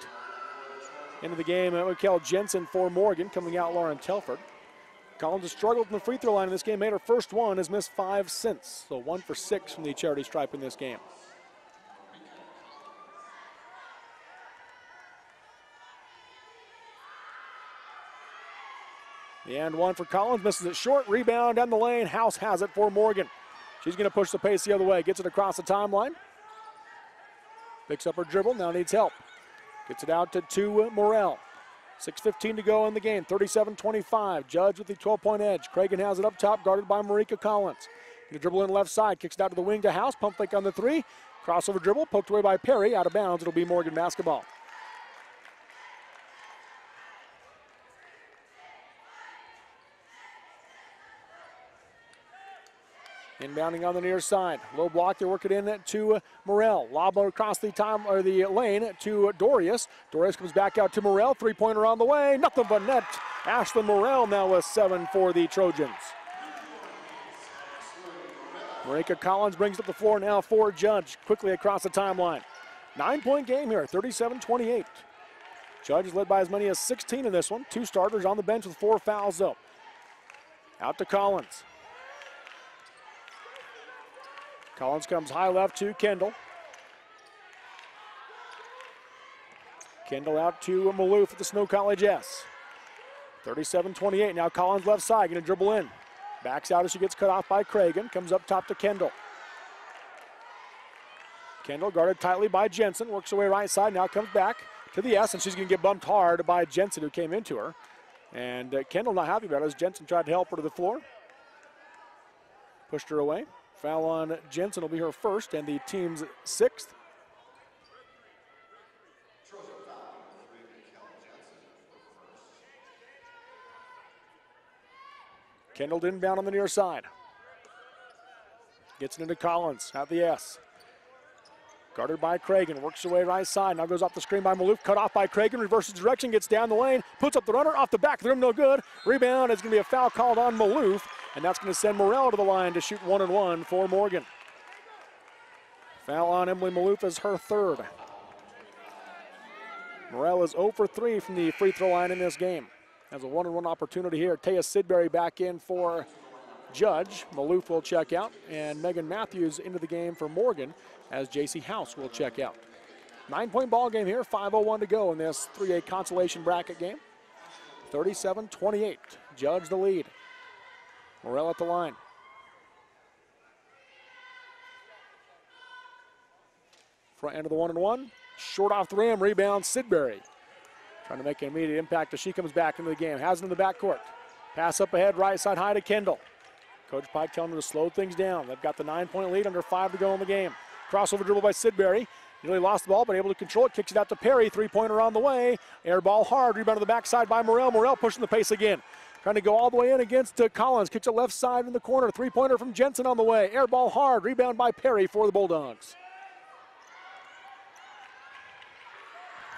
Into the game, Mikel Jensen for Morgan, coming out Lauren Telford. Collins has struggled from the free throw line in this game, made her first one, has missed 5 since. So 1 for 6 from the charity stripe in this game. The and one for Collins, misses it short, rebound down the lane. House has it for Morgan. She's going to push the pace the other way, gets it across the timeline. Picks up her dribble, now needs help. Gets it out to Morrell. 6:15 to go in the game, 37-25. Judge with the 12-point edge. Cragen has it up top, guarded by Marika Collins. Going to dribble in left side, kicks it out to the wing to House. Pump fake on the 3. Crossover dribble, poked away by Perry, out of bounds. It'll be Morgan basketball. Inbounding on the near side. Low block, they work it in to Morrell. Lob across the lane to Dorius. Dorius comes back out to Morrell. Three-pointer on the way. Nothing but net. Ashlyn Morrell now with 7 for the Trojans. Marika Collins brings up the floor now for Judge. Quickly across the timeline. 9-point game here, 37-28. Judge is led by as many as 16 in this one. 2 starters on the bench with 4 fouls though. Out to Collins. Collins comes high left to Kendall. Kendall out to Maloof at the Snow College S. 37-28. Now Collins left side, going to dribble in. Backs out as she gets cut off by Cragen. Comes up top to Kendall. Kendall guarded tightly by Jensen. Works her way right side. Now comes back to the S, and she's going to get bumped hard by Jensen, who came into her. And Kendall not happy about it as Jensen tried to help her to the floor. Pushed her away. Foul on Jensen will be her first and the team's 6th. Kendall inbound on the near side. Gets it into Collins at the S. Guarded by Cragen, works away right side. Now goes off the screen by Maloof, cut off by Cragen, reverses direction, gets down the lane, puts up the runner, off the back of the rim, no good. Rebound is going to be a foul called on Maloof, and that's going to send Morrell to the line to shoot 1-and-1 for Morgan. Foul on Emily Maloof is her 3rd. Morrell is 0 for 3 from the free throw line in this game. Has a 1-and-1 opportunity here. Taya Sidbury back in for Judge. Maloof will check out, and Megan Matthews into the game for Morgan as J.C. House will check out. 9-point ball game here, 5:01 to go in this 3A consolation bracket game. 37-28, Judge the lead. Morrell at the line. Front end of the 1-and-1, short off the rim, rebound Sidbury. Trying to make an immediate impact as she comes back into the game. Has it in the backcourt. Pass up ahead, right side high to Kendall. Coach Pike telling them to slow things down. They've got the 9-point lead, under 5 to go in the game. Crossover dribble by Sidbury. Nearly lost the ball, but able to control it. Kicks it out to Perry. 3-pointer on the way. Air ball hard. Rebound to the backside by Morrell. Morrell pushing the pace again. Trying to go all the way in against Collins. Kicks it left side in the corner. 3-pointer from Jensen on the way. Air ball hard. Rebound by Perry for the Bulldogs.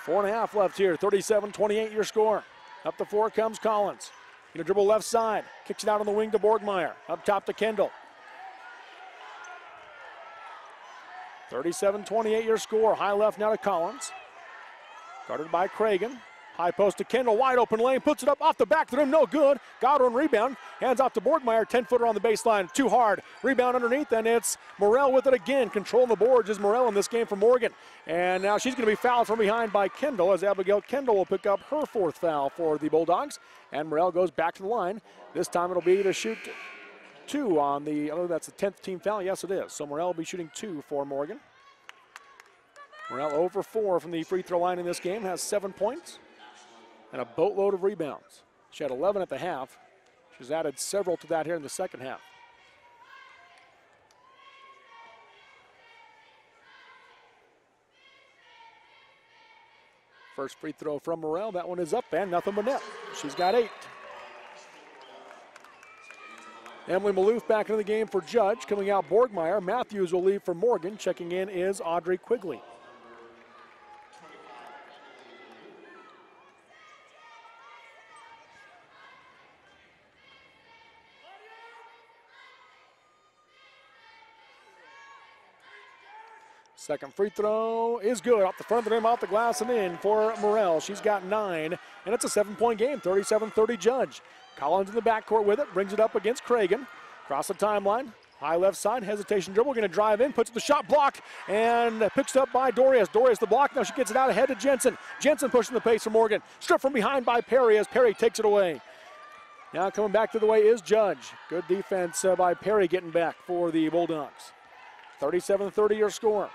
4.5 left here. 37-28 your score. Up the floor comes Collins. Going to dribble left side. Kicks it out on the wing to Borgmeyer. Up top to Kendall. 37-28 your score. High left now to Collins. Guarded by Cragen. High post to Kendall, wide open lane, puts it up off the back of the rim, no good. Godwin rebound, hands off to Borgmeyer, 10-footer on the baseline, too hard. Rebound underneath, and it's Morrell with it again. Controlling the boards is Morrell in this game for Morgan. And now she's going to be fouled from behind by Kendall, as Abigail Kendall will pick up her 4th foul for the Bulldogs. And Morrell goes back to the line. This time it'll be to shoot 2 on the, oh, that's the 10th team foul. Yes, it is. So Morrell will be shooting 2 for Morgan. Morrell over 4 from the free throw line in this game, has 7 points and a boatload of rebounds. She had 11 at the half. She's added several to that here in the second half. First free throw from Morrell. That one is up and nothing but net. She's got 8. Emily Maloof back into the game for Judge. Coming out Borgmeyer. Matthews will leave for Morgan. Checking in is Audrey Quigley. Second free throw is good. Off the front of the rim, off the glass, and in for Morrell. She's got 9, and it's a 7-point game, 37-30 Judge. Collins in the backcourt with it, brings it up against Cragen. Across the timeline, high left side, hesitation dribble, going to drive in, puts the shot block, and picks up by Dorius. Dorius the block, now she gets it out ahead to Jensen. Jensen pushing the pace for Morgan. Stripped from behind by Perry as Perry takes it away. Now coming back to the way is Judge. Good defense by Perry getting back for the Bulldogs. 37-30 your score.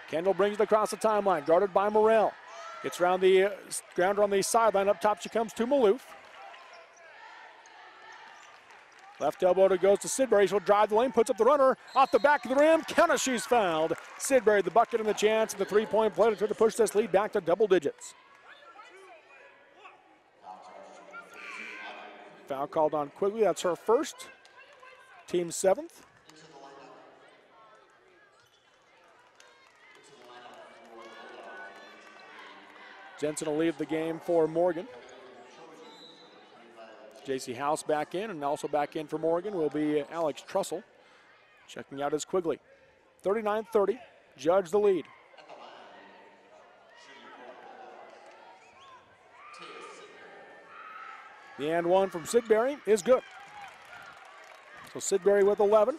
Kendall brings it across the timeline, guarded by Morrell. Gets around the grounder on the sideline. Up top she comes to Maloof. Left elbow goes to Sidbury. She'll drive the lane, puts up the runner. Off the back of the rim, count she's fouled. Sidbury the bucket and the chance, and the 3-point play to push this lead back to double digits. Foul called on Quigley, that's her first. Team 7th. Jensen will leave the game for Morgan. J.C. House back in, and also back in for Morgan will be Alex Trussell. Checking out is Quigley. 39-30, Judge the lead. The and one from Sidbury is good. So Sidbury with 11.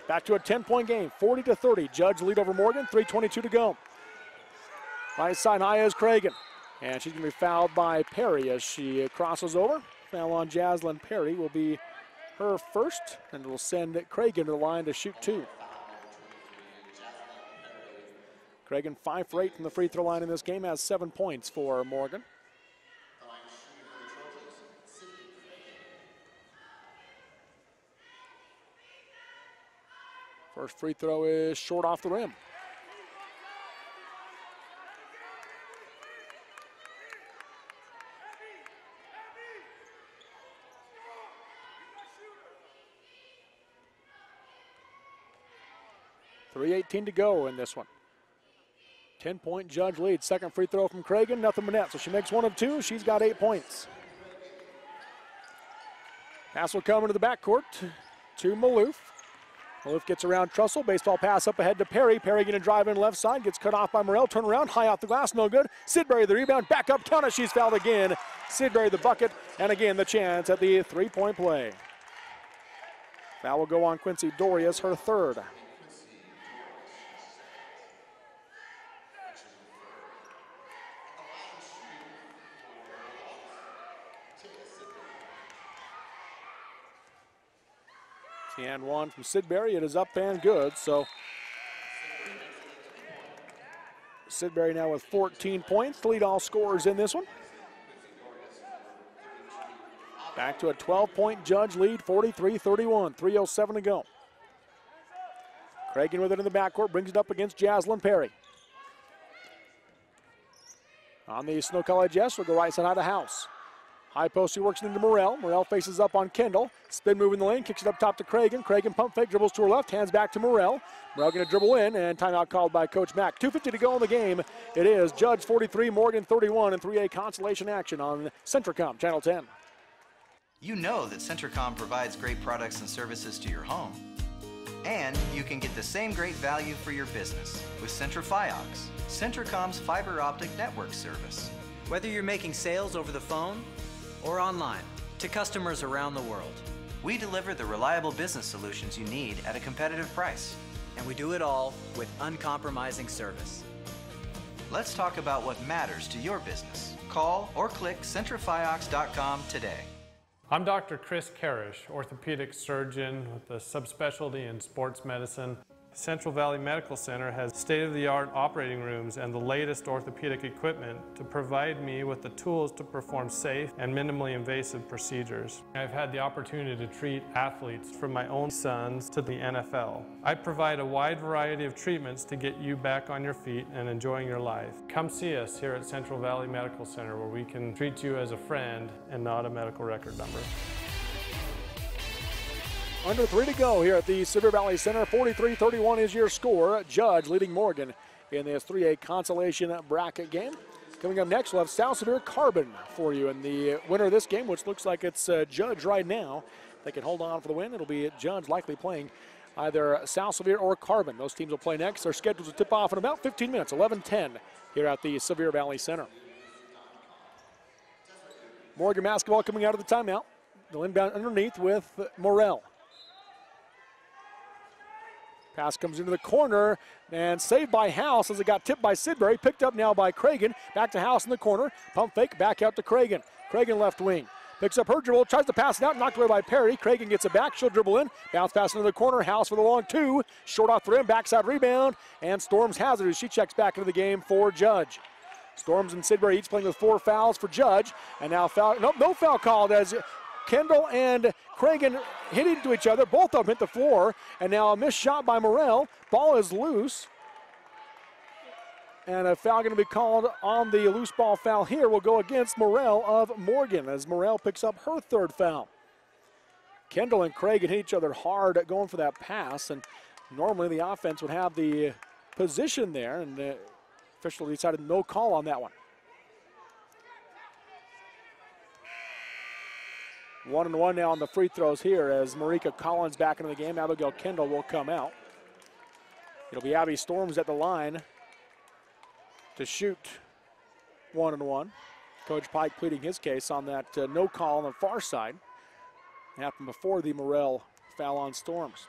Back to a 10-point game, 40-30. Judge lead over Morgan, 3:22 to go. Right side high is Cragen. And she's going to be fouled by Perry as she crosses over. Foul on Jaslyn Perry will be her first, and it will send Cragen to the line to shoot 2. Cragen 5 for 8 from the free throw line in this game, has 7 points for Morgan. First free throw is short off the rim. .3:18 to go in this one. 10-point Judge lead. Second free throw from Cragen, nothing but net. So she makes 1 of 2. She's got 8 points. Pass will come into the backcourt to Maloof. Maloof gets around Trussell. Baseball pass up ahead to Perry. Perry going to drive in left side. Gets cut off by Morrell. Turn around. High off the glass. No good. Sidbury the rebound. Back up. Count it. She's fouled again. Sidbury the bucket. And again the chance at the 3-point play. Foul will go on Quincy Dorius, her 3rd. And 1 from Sidbury. It is up and good. So Sidbury now with 14 points. Lead all scorers in this one. Back to a 12-point Judge lead, 43-31. 3:07 to go. Cragen with it in the backcourt. Brings it up against Jaslyn Perry. On the Snow College S, we'll go right side out of House. High post, he works it into Morrell. Morrell faces up on Kendall. Spin move in the lane, kicks it up top to Cragen. Cragen pump fake, dribbles to her left, hands back to Morrell. Morrell going to dribble in, and timeout called by Coach Mack. 2:50 to go in the game. It is Judge 43, Morgan 31, and 3A consolation action on Centricom, Channel 10. You know that Centricom provides great products and services to your home. And you can get the same great value for your business with Centrifiox, Centricom's fiber optic network service. Whether you're making sales over the phone or online to customers around the world. We deliver the reliable business solutions you need at a competitive price. And we do it all with uncompromising service. Let's talk about what matters to your business. Call or click CentraFiox.com today. I'm Dr. Chris Karish, orthopedic surgeon with a subspecialty in sports medicine. Central Valley Medical Center has state-of-the-art operating rooms and the latest orthopedic equipment to provide me with the tools to perform safe and minimally invasive procedures. I've had the opportunity to treat athletes from my own sons to the NFL. I provide a wide variety of treatments to get you back on your feet and enjoying your life. Come see us here at Central Valley Medical Center, where we can treat you as a friend and not a medical record number. Under 3 to go here at the Severe Valley Center. 43-31 is your score. Judge leading Morgan in this 3A consolation bracket game. Coming up next, we'll have South Severe Carbon for you. And the winner of this game, which looks like it's Judge right now, if they can hold on for the win, it'll be Judge likely playing either South Severe or Carbon. Those teams will play next. They're scheduled to tip off in about 15 minutes, 11:10 here at the Severe Valley Center. Morgan basketball coming out of the timeout. They'll inbound underneath with Morrell. Pass comes into the corner and saved by House as it got tipped by Sidbury. Picked up now by Cragen. Back to House in the corner. Pump fake, back out to Cragen. Cragen left wing. Picks up her dribble, tries to pass it out, knocked away by Perry. Cragen gets it back, she'll dribble in. Bounce pass into the corner. House with a long two. Short off the rim, backside rebound. And Storms has it as she checks back into the game for Judge. Storms and Sidbury each playing with 4 fouls for Judge. And now no foul called as Kendall and Cragen hit into each other. Both of them hit the floor. And now a missed shot by Morrell. Ball is loose. And a foul going to be called on the loose ball foul here. Will go against Morrell of Morgan as Morrell picks up her 3rd foul. Kendall and Cragen hit each other hard going for that pass. And normally the offense would have the position there. And the official decided no call on that one. 1-1 now on the free throws here as Marika Collins back into the game. Abigail Kendall will come out. It'll be Abby Storms at the line to shoot 1-1. Coach Pike pleading his case on that no call on the far side. It happened before the Morrell foul on Storms.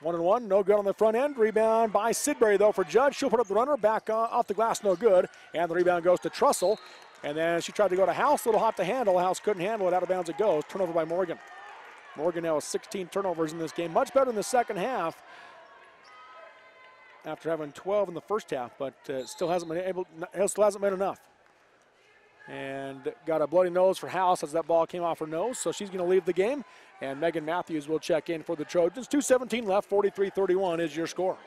1-1, no good on the front end. Rebound by Sidbury though for Judge. She'll put up the runner, back off the glass, no good. And the rebound goes to Trussell. And then she tried to go to House, a little hot to handle. House couldn't handle it, out of bounds it goes. Turnover by Morgan. Morgan now has 16 turnovers in this game. Much better in the second half after having 12 in the first half, but still hasn't been enough. And got a bloody nose for House as that ball came off her nose, so she's going to leave the game. And Megan Matthews will check in for the Trojans. 2:17 left, 43-31 is your score.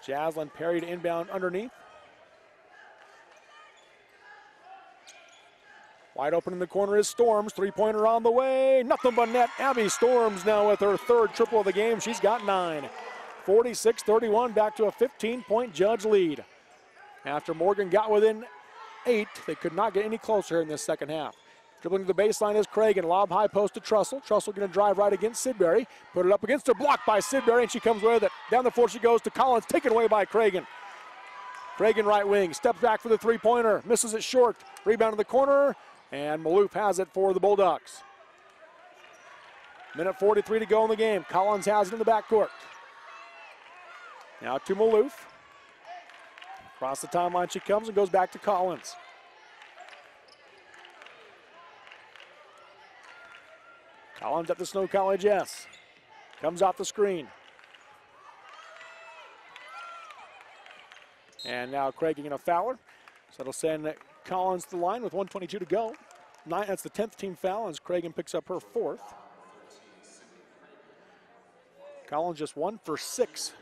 Jaslyn Perry to inbound underneath. Wide open in the corner is Storms. 3-pointer on the way. Nothing but net. Abby Storms now with her 3rd triple of the game. She's got 9. 46-31, back to a 15-point Judge lead. After Morgan got within 8, they could not get any closer in this second half. Dribbling to the baseline is Cragen. Lob high post to Trussell. Trussell going to drive right against Sidbury. Put it up against her, blocked by Sidbury, and she comes with it. Down the floor she goes to Collins, taken away by Cragen. Cragen right wing, steps back for the 3-pointer, misses it short. Rebound in the corner, and Maloof has it for the Bulldogs. Minute 43 to go in the game. Collins has it in the backcourt. Now to Maloof. Across the timeline she comes and goes back to Collins. Collins at the Snow College S. Comes off the screen. And now Cragen and a fouler. So it'll send Collins to the line with 1:22 to go. That's the 10th team foul as Cragen picks up her 4th. Collins just 1 for 6.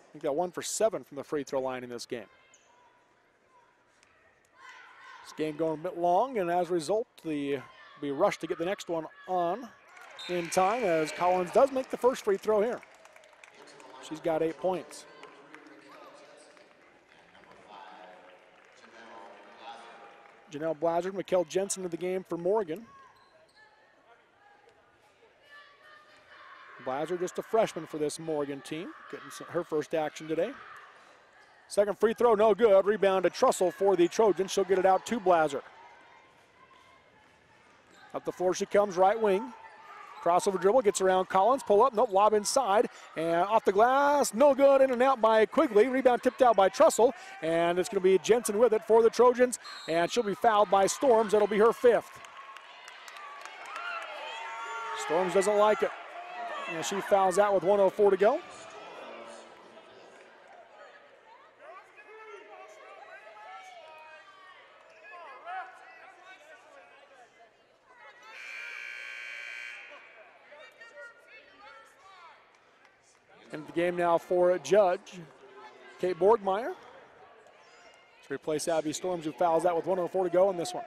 I think got 1 for 7 from the free throw line in this game. This game going a bit long, and as a result, the be rushed to get the next one on in time as Collins does make the first free throw here. She's got 8 points. Janelle Blazard, Mikkel Jensen in the game for Morgan. Blaser, just a freshman for this Morgan team, getting her first action today. Second free throw, no good. Rebound to Trussell for the Trojans. She'll get it out to Blaser. Up the floor she comes, right wing. Crossover dribble, gets around Collins, pull up, nope, lob inside, and off the glass, no good, in and out by Quigley. Rebound tipped out by Trussell, and it's going to be Jensen with it for the Trojans, and she'll be fouled by Storms. That'll be her fifth. Storms doesn't like it, and she fouls out with 1:04 to go. Into the game now for a Judge, Kate Borgmeyer. To replace Abby Storms, who fouls out with 1:04 to go in this one.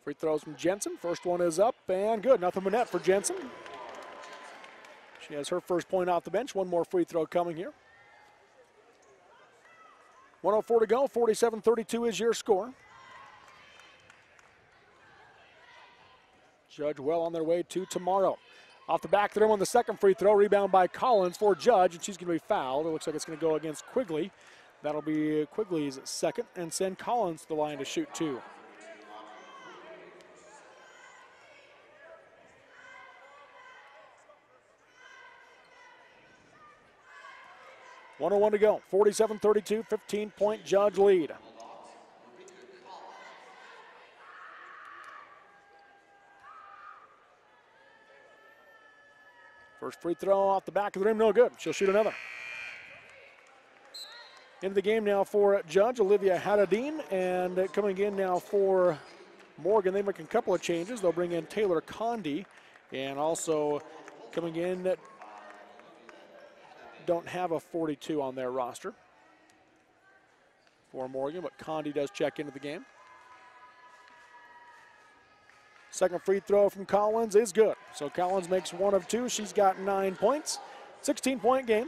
Free throws from Jensen. First one is up and good. Nothing but net for Jensen. She has her first point off the bench. One more free throw coming here. 1:04 to go. 47-32 is your score. Judge well on their way to tomorrow. Off the back of the rim on the second free throw. Rebound by Collins for Judge, and she's going to be fouled. It looks like it's going to go against Quigley. That'll be Quigley's second, and send Collins to the line to shoot two. .101 to go. 47-32, 15-point Judge lead. First free throw off the back of the rim, no good. She'll shoot another. Into the game now for Judge, Olivia Haddadine, and coming in now for Morgan. They make a couple of changes. They'll bring in Taylor Condi, and also coming in, don't have a 42 on their roster for Morgan, but Condi does check into the game. Second free throw from Collins is good. So Collins makes one of two. She's got 9 points. 16-point game.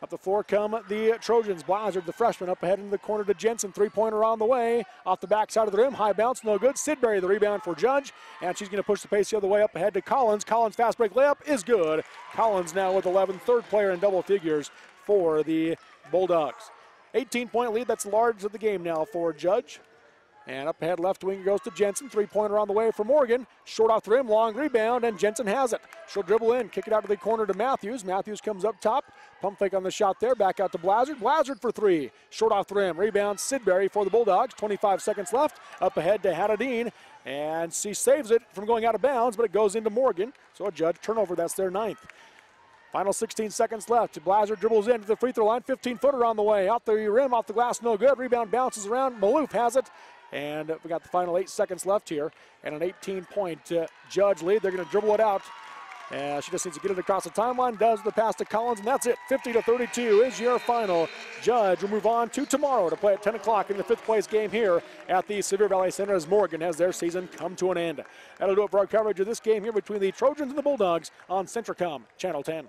Up the floor come the Trojans. Blaser, the freshman, up ahead into the corner to Jensen. Three-pointer on the way. Off the backside of the rim. High bounce, no good. Sidbury, the rebound for Judge. And she's going to push the pace the other way up ahead to Collins. Collins' fast break layup is good. Collins now with 11, third player in double figures for the Bulldogs. 18-point lead. That's large of the game now for Judge. And up ahead, left wing goes to Jensen. Three-pointer on the way for Morgan. Short off the rim, long rebound, and Jensen has it. She'll dribble in, kick it out to the corner to Matthews. Matthews comes up top. Pump fake on the shot there. Back out to Blaser. Blaser for three. Short off the rim. Rebound, Sidbury for the Bulldogs. 25 seconds left. Up ahead to Haddadine. And she saves it from going out of bounds, but it goes into Morgan. So a Judge turnover. That's their ninth. Final 16 seconds left. Blaser dribbles in to the free throw line. 15-footer on the way. Off the rim, off the glass, no good. Rebound bounces around. Maloof has it. And we got the final 8 seconds left here, and an 18-point Judge lead. They're going to dribble it out. She just needs to get it across the timeline. Does the pass to Collins, and that's it. 50-32 is your final. Judge will move on to tomorrow to play at 10 o'clock in the fifth place game here at the Sevier Valley Center as Morgan has their season come to an end. That'll do it for our coverage of this game here between the Trojans and the Bulldogs on Centricom Channel 10.